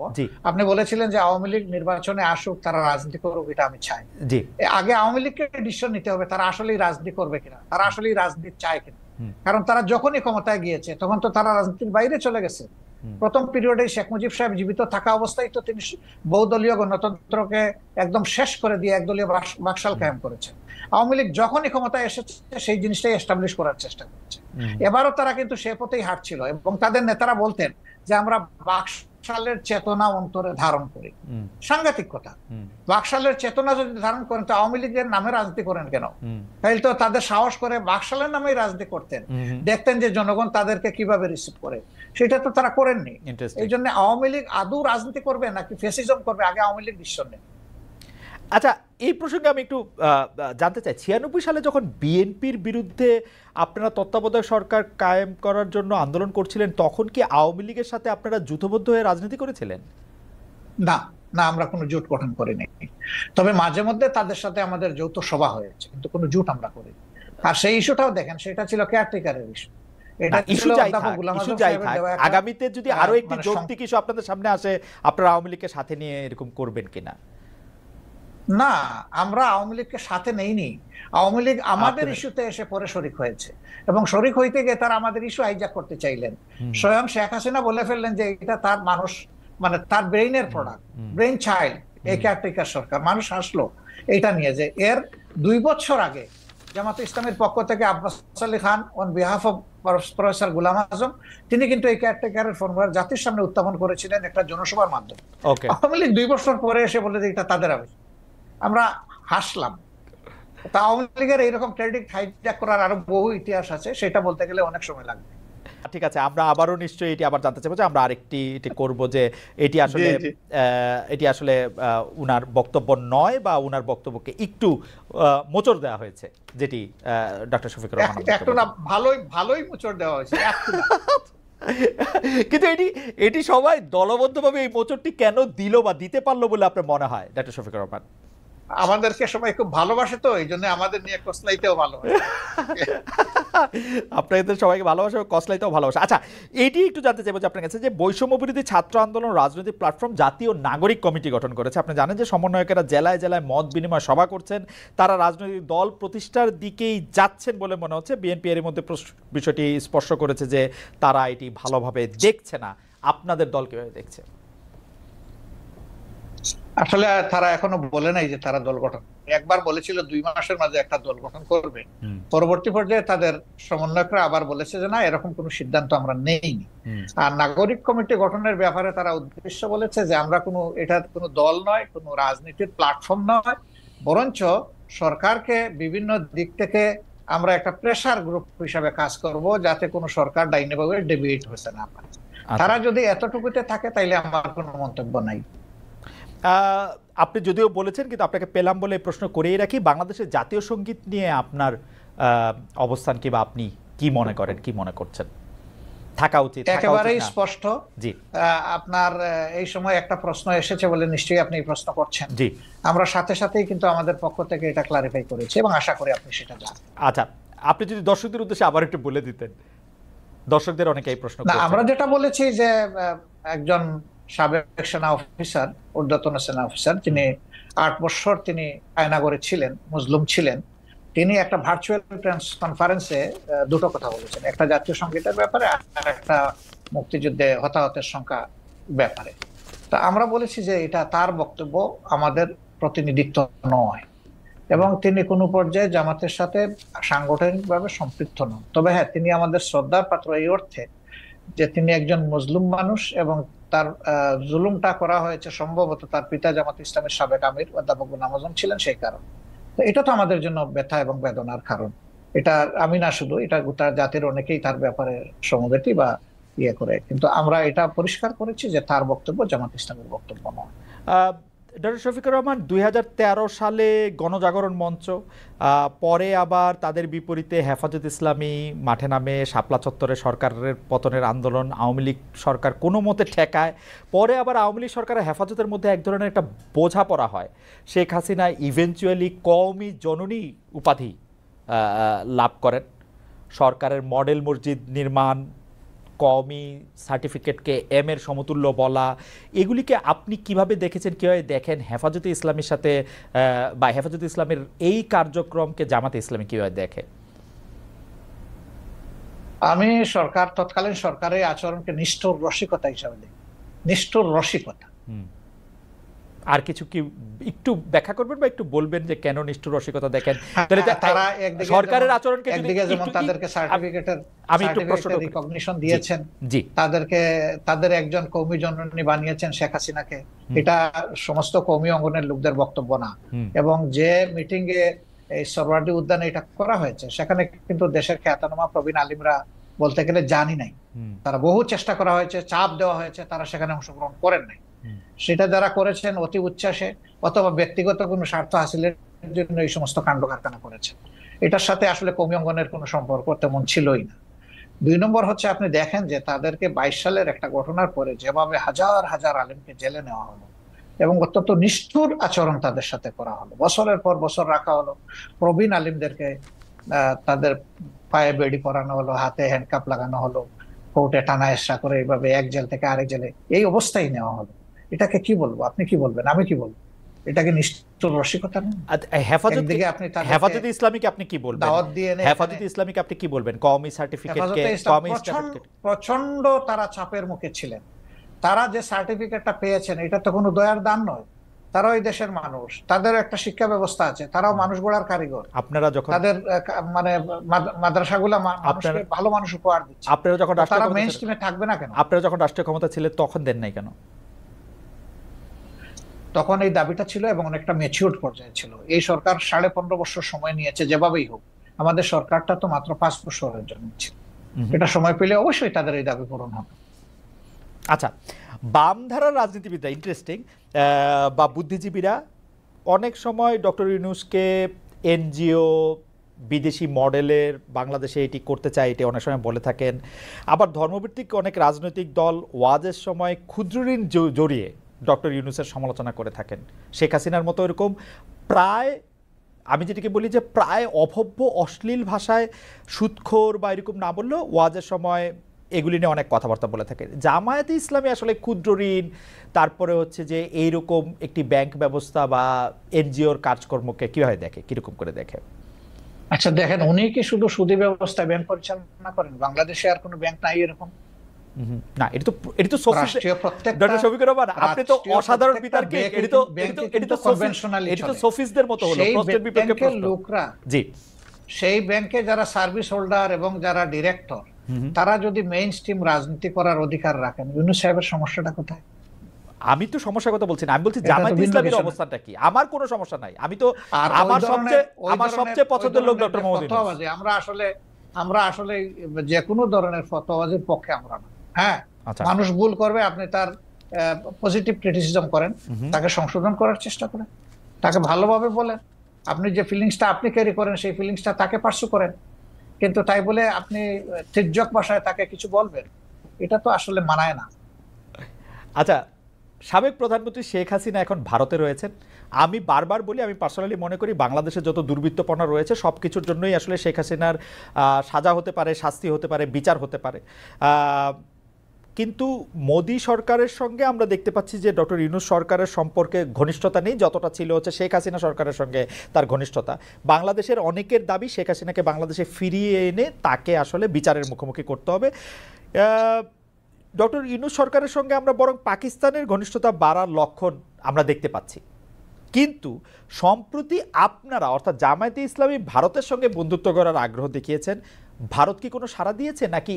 আপনি বলেছিলেন যে আওয়ামী লীগ নির্বাচনে আসুক, তারা রাজনীতি করুক, এটা আমি চাই। জি, আগে আওয়ামী লীগকে ডিসিশন নিতে হবে তারা আসলেই রাজনীতি করবে কিনা, তারা আসলেই রাজনীতি চায় কিনা। কারণ তারা যখনই ক্ষমতায় গিয়েছে তখন তো তারা রাজনীতির বাইরে চলে গেছে। প্রথম পিরিয়ডে শেখ মুজিব সাহেব জীবিত থাকা অবস্থায় তো তিনি বহুদলীয় গণতন্ত্রকে একদম শেষ করে দিয়ে একদলীয় বাকশাল কায়েম করেছেন। আওয়ামী লীগ যখনই ক্ষমতায় এসেছে সেই জিনিসটাই এস্টাবলিশ করার চেষ্টা করছে। এবারও তারা কিন্তু সে পথেই হাঁটছিল, এবং তাদের নেতারা বলতেন যে আমরা বাকশালের চেতনা অন্তরে ধারণ করি। সাংঘাতিক কথা। বাকশালের চেতনা যদি ধারণ করেন তো আওয়ামী লীগের নামে রাজনীতি করেন কেন? তাহলে তো তাদের সাহস করে বাকশালের নামেই রাজনীতি করতেন, দেখতেন যে জনগণ তাদেরকে কিভাবে রিসিভ করে। সেটা তো তারা করেননি। এই জন্য আওয়ামী লীগ আদৌ রাজনীতি করবে নাকি ফ্যাসিজম করবে, আগে আওয়ামী লীগ ডিসিশন নেয়। আচ্ছা, এই প্রসঙ্গে আমি একটু জানতে চাই, 96 সালে যখন বিএনপির বিরুদ্ধে আপনারা তত্ত্বাবধায়ক সরকার কায়েম করার জন্য আন্দোলন করছিলেন, তখন কি আওয়ামী লীগের সাথে আপনারা জোটবদ্ধ হয়ে রাজনীতি করেছিলেন? না না, আমরা কোনো জোট গঠন করিনি। তবে মাঝে মধ্যে তাদের সাথে আমাদের যৌথ সভা হয়েছে, কিন্তু কোনো জোট আমরা করিনি। আর সেই ইস্যুটাও দেখেন, সেটা ছিল কেয়ারটেকারের ইস্যু। আগামীতে যদি আরো একটি যৌক্তিক ইস্যু আপনাদের সামনে আসে, আপনারা আওয়ামী লীগকে সাথে নিয়ে এরকম করবেন কিনা? না, আমরা আওয়ামী লীগকে সাথে নেইনি। আওয়ামী লীগ আমাদের ইস্যুতে এসে পরে শরিক হয়েছে, এবং শরিক হইতে গিয়ে তারা আমাদের ইস্যু হাইজ্যাক করতে চাইলেন। স্বয়ং শেখ হাসিনা বলে ফেললেন যে এটা তার মানুষ, মানে তার ব্রেইনের প্রোডাক্ট, ব্রেইন চাইল্ড এই কেয়ারটেকার সরকার। মানুষ হাসলো এটা নিয়ে, যে এর 2 বছর আগে জামাতে ইসলামের পক্ষ থেকে Abbas Ali Khan on behalf of professor Golam Azam, তিনি কিন্তু এই কেয়ারটেকারের ফর্মুলা জাতির সামনে উত্থাপন করেছিলেন একটা জনসভার মাধ্যমে। আওয়ামী লীগ 2 বছর পরে এসে বলে যে এটা তাদের আবেগ। আমরা হাসলাম। তা আওয়ামী লীগের এইরকম ক্রেডিট হাইজ্যাক করার আরো বহু ইতিহাস আছে, সেটা বলতে গেলে অনেক সময় লাগবে। ঠিক আছে, আমরা আবারও নিশ্চয়ই এটি আবার জানতে চাইবো, যে আমরা আরেকটি করব যে এটি আসলে উনার বক্তব্য নয়, বা উনার বক্তব্যকে একটু মোচড় দেওয়া হয়েছে, যেটি ডক্টর শফিকুর রহমান একটু না, ভালোই মোচড় দেওয়া হয়েছে। কিন্তু এটি সবাই দলবদ্ধভাবে এই মোচড়টি কেন দিল বা দিতে পারলো বলে আপনার মনে হয় ডক্টর শফিকুর রহমান? আমাদেরকে সবাই খুব ভালোবাসে, তো এই জন্য আমাদের নিয়ে কসলাইতেও ভালোবাসে। আপনাদের সবাইকে ভালোবাসে, কসলাইতেও ভালোবাসে। আচ্ছা, এটি একটু জানতে চাইবো যে আপনার কাছে, যে বৈষম্য বিরোধী ছাত্র আন্দোলন রাজনৈতিক প্ল্যাটফর্ম জাতীয় নাগরিক কমিটি গঠন করেছে। আপনি জানেন যে সমন্বয়কেরা জেলায় জেলায় মত বিনিময় সভা করছেন, তারা রাজনৈতিক দল প্রতিষ্ঠার দিকেই যাচ্ছেন বলে মনে হচ্ছে। বিএনপি এর মধ্যে বিষয়টি স্পষ্ট করেছে যে তারা এটি ভালোভাবে দেখছে না। আপনাদের দল কিভাবে দেখছে? আসলে তারা এখনো বলে নাই যে তারা দল গঠন করবে। একবার বলেছিল 2 মাসের মাঝে একটা দল গঠন করবে, পরবর্তী পর্যায়ে তাদের সমন্বয়করা আবার বলেছে যে না, এরকম কোনো সিদ্ধান্ত আমরা নেইনি। আর নাগরিক কমিটি গঠনের ব্যাপারে তারা উদ্দেশ্য বলেছে যে আমরা এটা কোনো দল নয়, কোনো রাজনীতির প্ল্যাটফর্ম নয়, বরঞ্চ সরকারকে বিভিন্ন দিক থেকে আমরা একটা প্রেসার গ্রুপ হিসাবে কাজ করব, যাতে কোনো সরকার ডাইনে বামে ডিবেট হতে না পারে। তারা যদি এতটুকুতে থাকে তাইলে আমার কোনো মন্তব্য নাই। আপনি যদিও বলেছেন, কিন্তু আপনাকে পেলাম বলে প্রশ্ন করেই রাখি, বাংলাদেশের জাতীয় সঙ্গীত নিয়ে আপনার অবস্থান কি, বা আপনি কি মনে করেন, কি মনে করছেন থাকা উচিত? একেবারেই স্পষ্ট। জি, আপনার এই সময় একটা প্রশ্ন এসেছে বলে নিশ্চয়ই আপনি এই প্রশ্ন করছেন। জি, আমরা সাথে সাথেই কিন্তু আমাদের পক্ষ থেকে এটা ক্লারিফাই করেছি এবং আশা করি আপনি সেটা জানেন। আচ্ছা, আপনি যদি দর্শকদের উদ্দেশ্যে আবার একটু বলে দিতেন, দর্শকদের অনেকে এই প্রশ্ন না, করছেন। আমরা যেটা বলেছি যে একজন সাবেক সেনা অফিসার, ঊর্ধ্বতন সেনা অফিসার, তিনি 8 বছর তিনি আয়নাগরে ছিলেন, মুসলিম ছিলেন, তিনি একটা ভার্চুয়াল প্রেস কনফারেন্সে দুটো কথা বলেছেন, একটা জাতীয় সঙ্গীতের ব্যাপারে আর একটা মুক্তিযুদ্ধে হতাহতের সংখ্যা ব্যাপারে। তা আমরা বলেছি যে এটা তার বক্তব্য, আমাদের প্রতিনিধিত্ব নয়, এবং তিনি কোনো পর্যায়ে জামাতের সাথে সাংগঠনিকভাবে সম্পৃক্ত নন। তবে হ্যাঁ, তিনি আমাদের শ্রদ্ধার পাত্র এই অর্থে যে তিনি একজন মুসলিম মানুষ এবং তার জুলুমটা করা হয়েছে সম্ভবত তার পিতা জামাত ইসলামের সাবেক আমির অধ্যাপক গোলাম আযম ছিলেন, সেই কারণ। তো এটা তো আমাদের জন্য ব্যথা এবং বেদনার কারণ। এটা আমি না, শুধু এটা গোটা জাতির অনেকেই তার ব্যাপারে সমবেতি বা ইয়ে করে, কিন্তু আমরা এটা পরিষ্কার করেছি যে তার বক্তব্য জামাত ইসলামের বক্তব্য নয়। ডক্টর শফিকুর রহমান, 2013 সালে গণজাগরণ মঞ্চ, পরে আবার তাদের বিপরীতে হেফাজত ইসলামী মাঠে নামে, শাপলা চত্বরে সরকারের পতনের আন্দোলন, আওয়ামী লীগ সরকার কোনো মতে ঠেকায়, পরে আবার আওয়ামী লীগ সরকারের হেফাজতের মধ্যে এক ধরনের একটা বোঝাপড়া হয়, শেখ হাসিনা ইভেনচুয়ালি কওমি জননী উপাধি লাভ করেন, সরকারের মডেল মসজিদ নির্মাণ, কওমি সার্টিফিকেটকে এম এর সমতুল্য বলা, এগুলিকে আপনি কিভাবে দেখেছেন, কিভাবে দেখেন হেফাজতে ইসলামের সাথে, বা হেফাজতে ইসলামের এই কার্যক্রমকে জামাতে ইসলামী কিভাবে দেখে? আমি তৎকালীন সরকারের আচরণকে নিষ্ঠুর রসিকতা হিসাবে দেখি, নিষ্ঠুর রসিকতা। আর কিছু কি একটু ব্যাখ্যা করবেন বা একটু বলবেন যে কেন নিষ্ঠুর রসিকতা দেখেন? তারা সরকারের আচরণকে একদিকে যেমন তাদেরকে সার্টিফিকেটের রিকগনিশন দিয়েছেন, জি, তাদের একজন কওমি জননী বানিয়েছেন শেখ হাসিনাকে, এটা সমস্ত কওমি অঙ্গনের লোকদের বক্তব্য না। এবং যে মিটিং এ এই সরওয়ার্দী উদ্যানে এটা করা হয়েছে, সেখানে কিন্তু দেশের খ্যাতনামা প্রবীণ আলিমরা বলতে গেলে জানি নাই, তারা বহু চেষ্টা করা হয়েছে, চাপ দেওয়া হয়েছে, তারা সেখানে অংশগ্রহণ করেন নাই। সেটা যারা করেছেন অতি উচ্ছ্বাসে অথবা ব্যক্তিগত কোনো স্বার্থ হাসিলের জন্য এই সমস্ত কাণ্ড কারখানা করেছেন। এটার সাথে আসলে কওমি অঙ্গনের কোনো সম্পর্ক তেমন ছিলই না। 2 নম্বর হচ্ছে, আপনি দেখেন যে তাদেরকে 22 সালের একটা ঘটনার পরে যেভাবে হাজার হাজার আলেমকে জেলে নেওয়া হলো এবং অত্যন্ত নিষ্ঠুর আচরণ তাদের সাথে করা হলো, বছরের পর বছর রাখা হলো, প্রবীণ আলিমদেরকে তাদের পায়ে বেড়ি পরানো হলো, হাতে হ্যান্ডকাপ লাগানো হলো, কোর্টে টানা এসা করে এইভাবে এক জেল থেকে আরেক জেলে এই অবস্থায় নেওয়া হলো। এটাকে কি বলবো, আপনি কি বলবেন, আমি কি বলবো? এটাকে নিষ্ঠুর রসিকতা না? হেফাজতে ইসলামীকে আপনি কি বলবেন? দাওয়াত দিয়ে হেফাজতে ইসলামীকে আপনি কি বলবেন? কওমি সার্টিফিকেটকে প্রচন্ড তারা চাপের মুখে ছিলেন। তারা যে সার্টিফিকেটটা পেয়েছেন এটা তো কোনো দয়ার দান নয়, তারাও এই দেশের মানুষ, তাদের একটা শিক্ষা ব্যবস্থা আছে, তারাও মানুষ গড়ার কারিগর। আপনারা যখন তাদের মানে মাদ্রাসাগুলো মানুষকে ভালো মানুষ উপহার দিচ্ছে, আপনারা যখন তারা মেইন স্ট্রিমে থাকবে না কেন? আপনারা যখন রাষ্ট্রীয় ক্ষমতা ছিলেন তখন দেন নাই কেন? তখন এই দাবিটা ছিল এবং অনেকটা ম্যাচিউরড পর্যায়ে ছিল। এই সরকার 15.5 বছর সময় নিয়েছে, যেভাবেই হোক। আমাদের সরকারটা তো মাত্র 5 বছরের জন্য ছিল, এটা সময় পেলে অবশ্যই তাদের এই দাবি পূরণ হবে। আচ্ছা, বামধারার রাজনীতিবিদরা, ইন্টারেস্টিং, বা বুদ্ধিজীবীরা অনেক সময় ডক্টর ইউনূসকে এনজিও বিদেশি মডেলের বাংলাদেশে এটি করতে চায়, এটি অনেক সময় বলে থাকেন। আবার ধর্মভিত্তিক অনেক রাজনৈতিক দল ওয়াজের সময় ক্ষুদ্র ঋণ জড়িয়ে ডক্টর ইউনূসের সমালোচনা করে থাকেন। শেখ হাসিনার মতো এরকম প্রায়, আমি যেটিকে বলি যে প্রায় অভব্য অশ্লীল ভাষায় সুদখোর বা এরকম না বললেও ওয়াজের সময় এগুলি নিয়ে অনেক কথাবার্তা বলে থাকে। জামায়াতে ইসলামী আসলে ক্ষুদ্র ঋণ, তারপরে হচ্ছে যে এইরকম একটি ব্যাংক ব্যবস্থা বা এনজিওর কাজকর্মকে কিভাবে দেখে, কিরকম করে দেখে? আচ্ছা দেখেন, উনি কি শুধু সুদী ব্যবস্থা ব্যাংক পরিচালনা করেন? বাংলাদেশে আর কোনো ব্যাংক নাই এরকম? না, এটা তো রাষ্ট্রীয় প্রত্যেকটা ডক্টর শফিকুর রহমান, আপনি তো অসাধারণ বিতর্কে, এটা তো সোফিস্টদের মতো হলো, প্রশ্নের বিপক্ষে প্রশ্ন। লোকরা, জি, সেই ব্যাংকে যারা সার্ভিস হোল্ডার এবং যারা ডিরেক্টর, তারা যদি মেইন স্ট্রিম রাজনীতি করার অধিকার রাখেন, ইউনূস সাহেবের সমস্যাটা কোথায়? আমি তো সমস্যার কথা বলছি না, আমি বলছি জামায়াতে ইসলামীর অবস্থানটা কি। আমার কোনো সমস্যা নাই, আমি তো আমার সবচেয়ে পছন্দের লোক ডক্টর মোহাম্মদ ইউনূস। আমরা আসলে যে কোনো ধরনের ফতোয়াবাজির পক্ষে আমরা না। হ্যাঁ, মানুষ ভুল করবে, আপনি তার পজিটিভ ক্রিটিসিজম করেন, তাকে সংশোধন করার চেষ্টা করেন, তাকে ভালোভাবে বলেন, আপনি যে ফিলিংসটা আপনি ক্যারি করেন সেই ফিলিংসটা তাকে পার্সু করেন। কিন্তু তাই বলে আপনি তির্যক ভাষায় তাকে কিছু বলবেন, এটা তো আসলে মানায় না। আচ্ছা, সাবেক প্রধানমন্ত্রী শেখ হাসিনা এখন ভারতে রয়েছেন। আমি বারবার বলি, আমি পার্সোনালি মনে করি বাংলাদেশে যত দুর্বৃত্তপনা রয়েছে সব কিছুর জন্যই আসলে শেখ হাসিনার সাজা হতে পারে, শাস্তি হতে পারে, বিচার হতে পারে। কিন্তু মোদি সরকারের সঙ্গে আমরা দেখতে পাচ্ছি যে ডক্টর ইউনূস সরকারের সম্পর্কে ঘনিষ্ঠতা নেই, যতটা ছিল হচ্ছে শেখ হাসিনা সরকারের সঙ্গে তার ঘনিষ্ঠতা। বাংলাদেশের অনেকের দাবি শেখ হাসিনাকে বাংলাদেশে ফিরিয়ে এনে তাকে আসলে বিচারের মুখোমুখি করতে হবে। ডক্টর ইউনূস সরকারের সঙ্গে আমরা বরং পাকিস্তানের ঘনিষ্ঠতা বাড়ার লক্ষণ আমরা দেখতে পাচ্ছি। কিন্তু সম্প্রতি আপনারা অর্থাৎ জামায়াতে ইসলামী ভারতের সঙ্গে বন্ধুত্ব করার আগ্রহ দেখিয়েছেন, ভারত কি কোনো সাড়া দিয়েছে, নাকি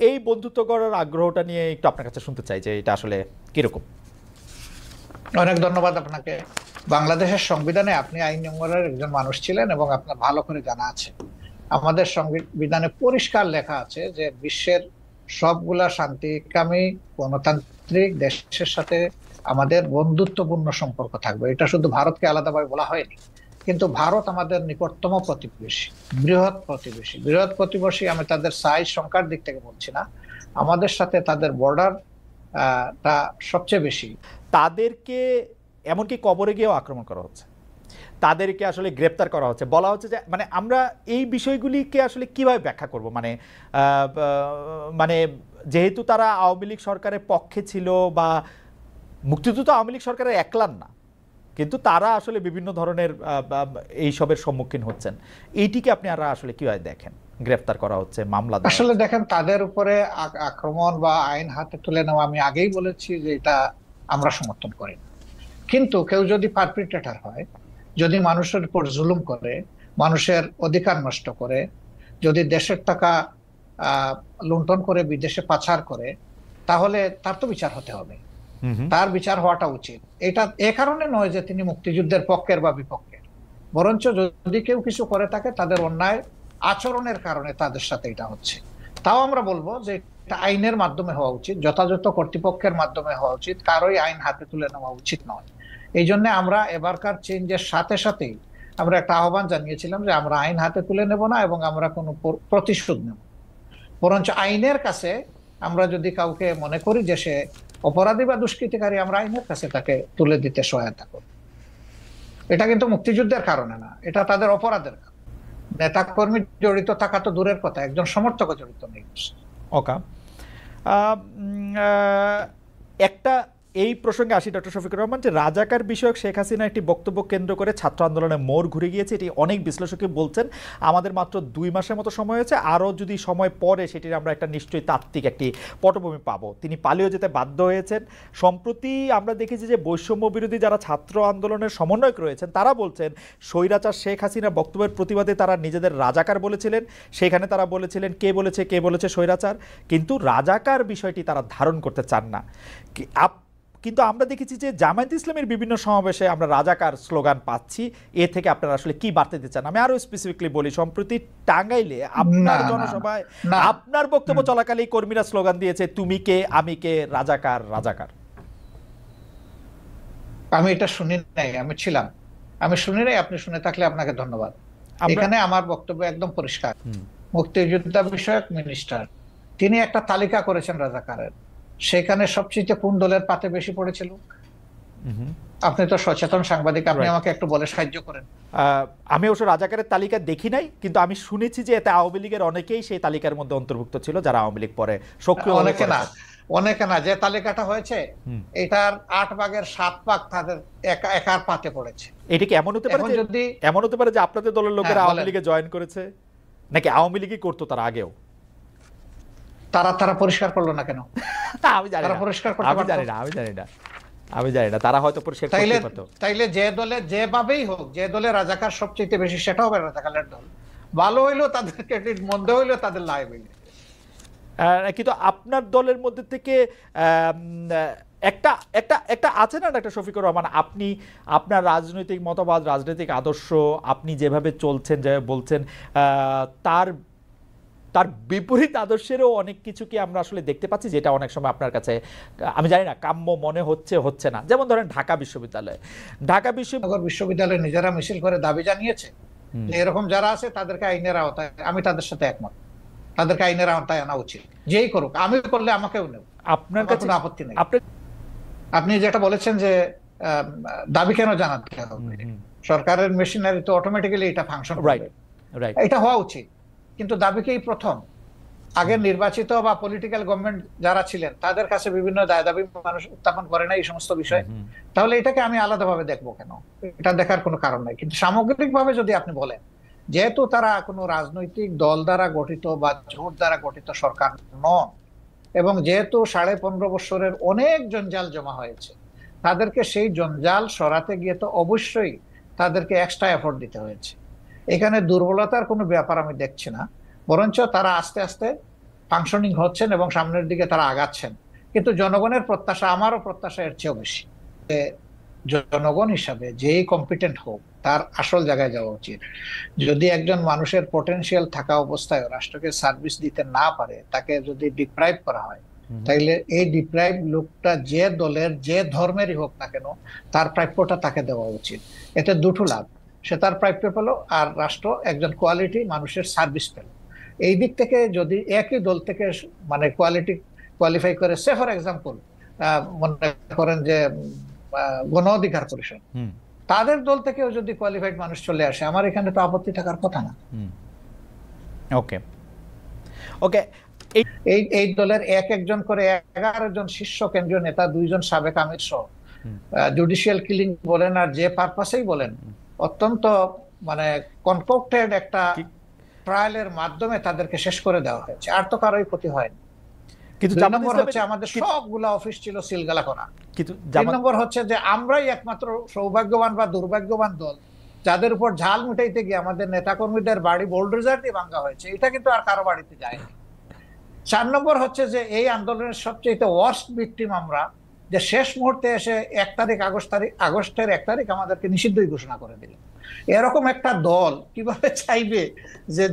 এই বন্ধুত্ব করার আগ্রহটা নিয়ে একটু আপনার কাছে শুনতে চাই যে এটা আসলে কিরকম? অনেক ধন্যবাদ আপনাকে। বাংলাদেশের সংবিধানে আপনি আইন নম্বরের একজন মানুষ ছিলেন এবং আপনার ভালো করে জানা আছে, আমাদের সংবিধানে পরিষ্কার লেখা আছে যে বিশ্বের সবগুলা শান্তিকামী গণতান্ত্রিক দেশের সাথে আমাদের বন্ধুত্বপূর্ণ সম্পর্ক থাকবে। এটা শুধু ভারতকে আলাদাভাবে বলা হয়নি, কিন্তু ভারত আমাদের নিকটতম প্রতিবেশী, বৃহৎ প্রতিবেশী। আমি তাদের সাইজ সংখ্যার দিক থেকে বলছি না, আমাদের সাথে তাদের বর্ডার টা সবচেয়ে বেশি। তাদেরকে এমনকি কবরে গিয়েও আক্রমণ করা হচ্ছে, তাদেরকে আসলে গ্রেপ্তার করা হচ্ছে, বলা হচ্ছে যে মানে আমরা এই বিষয়গুলিকে আসলে কিভাবে ব্যাখ্যা করব? মানে যেহেতু তারা আওয়ামী লীগ সরকারের পক্ষে ছিল, বা মুক্তিযুদ্ধ আওয়ামী লীগ সরকারের একলান না, কিন্তু তারা আসলে বিভিন্ন ধরনের এইসবের সম্মুখীন হচ্ছেন। এইটিকে আপনি আর আসলে কিভাবে দেখেন? গ্রেফতার করা হচ্ছে, মামলা আসলে দেখেন, তাদের উপরে আক্রমণ বা আইন হাতে তুলে নেওয়া, আমি আগেই বলেছি যে এটা আমরা সমর্থন করি না। কিন্তু কেউ যদি পারপিট্রেটর হয়, যদি মানুষের উপর জুলুম করে, মানুষের অধিকার নষ্ট করে, যদি দেশের টাকা লুণ্ঠন করে বিদেশে পাচার করে, তাহলে তার তো বিচার হতে হবে, তার বিচার হওয়াটা উচিত। এটা এ কারণে নয় যে তিনি মুক্তিযুদ্ধের পক্ষের বা বিপক্ষের, বরঞ্চ যদি কেউ কিছু করে থাকে তাদের অন্যায় আচরণের কারণে তাদের সাথে এটা হচ্ছে। তাও আমরা বলবো যে এটা আইনের মাধ্যমে হওয়া উচিত, যথাযথ কর্তৃপক্ষের মাধ্যমে হওয়া উচিত, কারোই আইন হাতে তুলে নেওয়া উচিত নয়। এই জন্য আমরা এবারকার চেঞ্জের সাথে সাথেই আমরা একটা আহ্বান জানিয়েছিলাম যে আমরা আইন হাতে তুলে নেব না এবং আমরা কোনো প্রতিশোধ নেব, বরঞ্চ আইনের কাছে আমরা যদি কাউকে মনে করি যে সে অপরাধী বা দুষ্কৃতিকারী, আমরা আইনের কাছে তাকে তুলে দিতে সহায়তা করব। এটা কিন্তু মুক্তিযুদ্ধের কারণে না, এটা তাদের অপরাধের কারণে। নেতা কর্মী জড়িত থাকা তো দূরের কথা, একজন সমর্থক জড়িত নেই। ওকা, একটা এই প্রসঙ্গে আসি ডক্টর শফিকুর রহমান, যে রাজাকার বিষয়ক শেখ হাসিনা একটি বক্তব্য কেন্দ্র করে ছাত্র আন্দোলনে মোড় ঘুরে গিয়েছে, এটি অনেক বিশ্লেষকই বলছেন। আমাদের মাত্র 2 মাসের মতো সময় হয়েছে, আরও যদি সময় পরে সেটির আমরা একটা নিশ্চয়ই তাত্ত্বিক একটি পটভূমি পাবো। তিনি পালিয়ে যেতে বাধ্য হয়েছেন। সম্প্রতি আমরা দেখেছি যে বৈষম্য বিরোধী যারা ছাত্র আন্দোলনের সমন্বয়ক রয়েছেন তারা বলছেন স্বৈরাচার শেখ হাসিনার বক্তব্যের প্রতিবাদে তারা নিজেদের রাজাকার বলেছিলেন। সেখানে তারা বলেছিলেন কে বলেছে স্বৈরাচার, কিন্তু রাজাকার বিষয়টি তারা ধারণ করতে চান না। কিন্তু আমরা দেখেছি যে জামায়াতে ইসলামের বিভিন্ন সমাবেশে আমরা রাজাকার স্লোগান পাচ্ছি। এ থেকে আপনারা আসলে কি বার্তা দিতে চান? আমি আরো স্পেসিফিকলি বলি, সম্প্রতি টাঙ্গাইলে আপনার জনসভায় আপনার বক্তব্য চলাকালেই কর্মীরা স্লোগান দিয়েছে তুমি কে আমি কে, রাজাকার রাজাকার। আমি এটা শুনি নাই, আমি ছিলাম, আমি শুনি নাই। আপনি শুনে থাকলে আপনাকে ধন্যবাদ। এখানে আমার বক্তব্য একদম পরিষ্কার। মুক্তিযোদ্ধা বিষয়ক মিনিস্টার তিনি একটা তালিকা করেছেন রাজাকারের, সেখানে সবচেয়ে কোন দলের পাতে বেশি পড়েছিল? আপনি তো সচেতন সাংবাদিক, আপনি আমাকে একটু বলে সাহায্য করেন। আমি অবশ্য রাজাকারের তালিকা দেখি নাই, কিন্তু আমি শুনেছি যে এতে আওয়ামী লীগের অনেকেই সেই তালিকার মধ্যে অন্তর্ভুক্ত ছিল, যারা আওয়ামী লীগ পরে সক্রিয়। অনেকে না, যে তালিকাটা হয়েছে এটার 8 ভাগের 7 ভাগ তাদের একার পাতে পড়েছে। এটা কি এমন হতে পারে যে আপনাদের দলের লোকেরা আওয়ামী লীগে জয়েন করেছে, নাকি আওয়ামী লীগই করতো তার আগেও? তারা তারা পরিষ্কার করলো না কেন? তা আমি জানি তারা না, পরিষ্কার করতে আমি পারতো। জানি না, আমি জানি না, আমি জানি না, তারা হয়তো পরিষ্কার তাইলে করতে পারতো। তাইলে যে দলে যেভাবেই হোক, যে দলে রাজাকার সবচেয়ে বেশি সেটা হবে রাজাকারের দল। ভালো হইলো তাদের ক্রেডিট, মন্দ হইলো তাদের লাইবিলিটি। কিন্তু আপনার দলের মধ্যে থেকে আম, একটা একটা একটা আছে না ডাক্তার শফিকুর রহমান, আপনি আপনার রাজনৈতিক মতবাদ, রাজনৈতিক আদর্শ, আপনি যেভাবে চলছেন, যেভাবে বলছেন, তার তার বিপরীত আদর্শেরও অনেক কিছু কি আমরা আসলে দেখতে পাচ্ছি, যেটা অনেক সময় আপনার কাছে আমি জানি না কাম্য মনে হচ্ছে, হচ্ছে না। যেমন ধরেন ঢাকা বিশ্ববিদ্যালয়, ঢাকা বিশ্ববিদ্যালয় নিজেরা মিছিল করে দাবি জানিয়েছে যে এরকম যারা আছে তাদেরকে আইনের আওতায়, আমি তাদের সাথে একমত, তাদেরকে আইনের আওতায় আনা উচিত, যেই করুক। আমি করলে আমাকেও নেব, আপনার কাছে কোনো আপত্তি নেই। আপনি যেটা বলেছেন যে দাবি কেন জানাতে হবে, সরকারের মেশিনারি তো অটোমেটিক্যালি এটা ফাংশন করবে, এটা হওয়া উচিত। কিন্তু দাবিকেই প্রথম, আগের নির্বাচিত বা পলিটিক্যাল গভর্নমেন্ট যারা ছিলেন তাদের কাছে বিভিন্ন দায় দাবি মানুষ উত্থাপন করে না এই সমস্ত বিষয়, তাহলে এটাকে আমি আলাদাভাবে দেখবো কেন? এটা দেখার কোনো কারণ নাই। কিন্তু সামগ্রিকভাবে যদি আপনি বলেন, যেহেতু তারা কোনো রাজনৈতিক দল দ্বারা গঠিত বা জোট দ্বারা গঠিত সরকার নন, এবং যেহেতু 15.5 বছরের অনেক জঞ্জাল জমা হয়েছে, তাদেরকে সেই জঞ্জাল সরাতে গিয়ে তো অবশ্যই তাদেরকে এক্সট্রা এফোর্ট দিতে হয়েছে। এখানে দুর্বলতার কোনো ব্যাপার আমি দেখছি না, বরঞ্চ তারা আস্তে আস্তে ফাংশনিং হচ্ছেন এবং সামনের দিকে তারা আগাচ্ছেন। কিন্তু জনগণের প্রত্যাশা, আমারও প্রত্যাশা এর চেয়েও বেশি। জনগণ হিসাবে যেই কম্পিটেন্ট হোক তার আসল জায়গায় যাওয়া উচিত। যদি একজন মানুষের পটেনশিয়াল থাকা অবস্থায় রাষ্ট্রকে সার্ভিস দিতে না পারে, তাকে যদি ডিপ্রাইভ করা হয়, তাইলে এই ডিপ্রাইভ লোকটা যে দলের যে ধর্মেরই হোক না কেন, তার প্রাপ্যটা তাকে দেওয়া উচিত। এতে দুটো লাভ, সে তার প্রাপ্য পেল আর রাষ্ট্র একজন কোয়ালিটি মানুষের সার্ভিস পেল। এই দিক থেকে যদি একই দল থেকে মানে কোয়ালিফাই করে, সে ফর এক্সাম্পল মনে করেন যে গণ অধিকার পরিষদ, তাদের দল থেকেও যদি কোয়ালিফাইড মানুষ চলে আসে, আমার এখানে তো আপত্তি থাকার কথা না। ওকে ওকে, এই দলের একজন করে 11 জন শীর্ষ কেন্দ্রীয় নেতা, 2 জন সাবেক আমির সহ, জুডিশিয়াল কিলিং বলেন আর যে পারপাসেই বলেন, অত্যন্ত মানে কনকক্টেড একটা ট্রায়ালের মাধ্যমে তাদেরকে শেষ করে দেওয়া হয়েছে, আর তো কারোই ক্ষতি হয়নি। কিন্তু 2 নম্বর হচ্ছে আমাদের সবগুলা অফিস ছিল সিলগালা করা। 3 নম্বর হচ্ছে যে আমরাই একমাত্র সৌভাগ্যবান বা দুর্ভাগ্যবান দল যাদের উপর ঝাল মিটাইতে গিয়ে আমাদের নেতাকর্মীদের বাড়ি বোল্ডোজার দিয়ে ভাঙা হয়েছে, এটা কিন্তু আর কারো বাড়িতে যায়নি। 4 নম্বর হচ্ছে যে এই আন্দোলনের সবচেয়ে ওয়ার্স্ট ভিকটিম আমরা, যে শেষ মুহূর্তে এসে আগস্টের 1 তারিখ আমাদেরকে নিষিদ্ধই ঘোষণা করে দিল। এরকম একটা দল কিভাবে চাইবে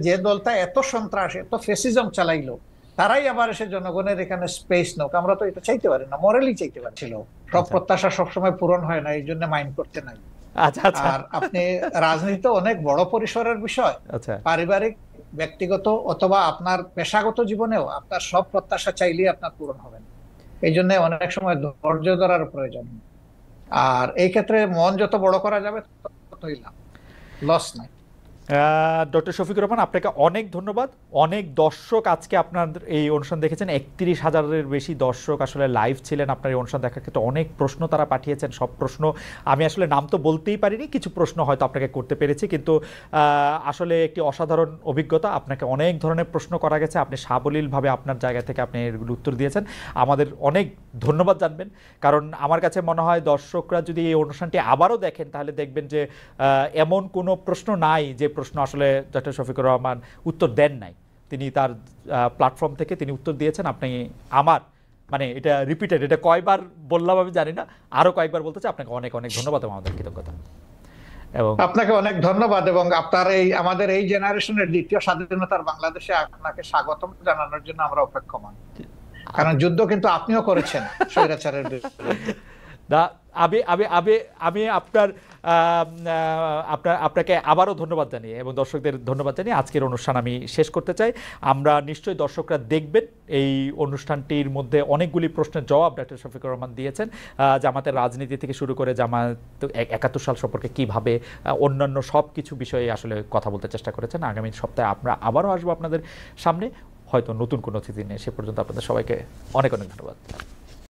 যে দলটা এত সন্ত্রাস, এত ফেসিজম চালাইলো, তারাই আবার এসে জনগণের এখানে স্পেস নোক? আমরা তো এটা চাইতে পারি না, মরালি চাইতে পারছিল। সব প্রত্যাশা সবসময় পূরণ হয় না, এই জন্য মাইন্ড করতে নাই। আর আপনি রাজনীতি অনেক বড় পরিসরের বিষয়, পারিবারিক, ব্যক্তিগত অথবা আপনার পেশাগত জীবনেও আপনার সব প্রত্যাশা চাইলেই আপনার পূরণ হবে না। এই জন্য অনেক সময় ধৈর্য ধরার প্রয়োজন। আর এই ক্ষেত্রে মন যত বড় করা যাবে ততই লাভ, লস নাই। ডক্টর শফিকুর রহমান, আপনাকে অনেক ধন্যবাদ। অনেক দর্শক আজকে আপনার এই অনুষ্ঠান দেখেছেন, 31,000-এর বেশি দর্শক আসলে লাইভ ছিলেন আপনার এই অনুষ্ঠান দেখার ক্ষেত্রে। অনেক প্রশ্ন তারা পাঠিয়েছেন, সব প্রশ্ন আমি আসলে নাম তো বলতেই পারিনি, কিছু প্রশ্ন হয়তো আপনাকে করতে পেরেছি, কিন্তু আসলে একটি অসাধারণ অভিজ্ঞতা। আপনাকে অনেক ধরনের প্রশ্ন করা গেছে, আপনি সাবলীলভাবে আপনার জায়গা থেকে আপনি এগুলো উত্তর দিয়েছেন। আমাদের অনেক ধন্যবাদ জানবেন, কারণ আমার কাছে মনে হয় দর্শকরা যদি এই অনুষ্ঠানটি আবারও দেখেন তাহলে দেখবেন যে এমন কোনো প্রশ্ন নাই যে প্রশ্ন আসলে ডক্টর শফিকুর রহমান উত্তর দেন নাই। তিনি তার প্ল্যাটফর্ম থেকে তিনি উত্তর দিয়েছেন। আপনি আমার মানে এটা রিপিটেড, এটা কয়বার বললাম আমি জানি না, আরো কয়েকবার বলতে চাই। আপনাকে অনেক অনেক ধন্যবাদ এবং আমাদের কৃতজ্ঞতা। এবং আপনাকে অনেক ধন্যবাদ, এবং আপনার এই আমাদের এই জেনারেশনের দ্বিতীয় স্বাধীনতার বাংলাদেশে আপনাকে স্বাগতম জানানোর জন্য আমরা অপেক্ষমান। কারণ যুদ্ধ কিন্তু আপনিও করেছেন স্বৈরাচারের বিরুদ্ধে। আমি আপনাকে আবারও ধন্যবাদ জানিয়ে এবং দর্শকদের ধন্যবাদ জানিয়ে আজকের অনুষ্ঠান আমি শেষ করতে চাই। আমরা নিশ্চয়ই দর্শকরা দেখবেন, এই অনুষ্ঠানটির মধ্যে অনেকগুলি প্রশ্নের জবাব ডক্টর শফিকুর রহমান দিয়েছেন। জামাতের রাজনীতি থেকে শুরু করে জামাত 71 সাল সম্পর্কে কীভাবে অন্যান্য সব কিছু বিষয়ে আসলে কথা বলতে চেষ্টা করেছেন। আগামী সপ্তাহে আমরা আবারও আসবো আপনাদের সামনে, হয়তো নতুন কোনো অতিথি নিয়ে। সে পর্যন্ত আপনাদের সবাইকে অনেক অনেক ধন্যবাদ।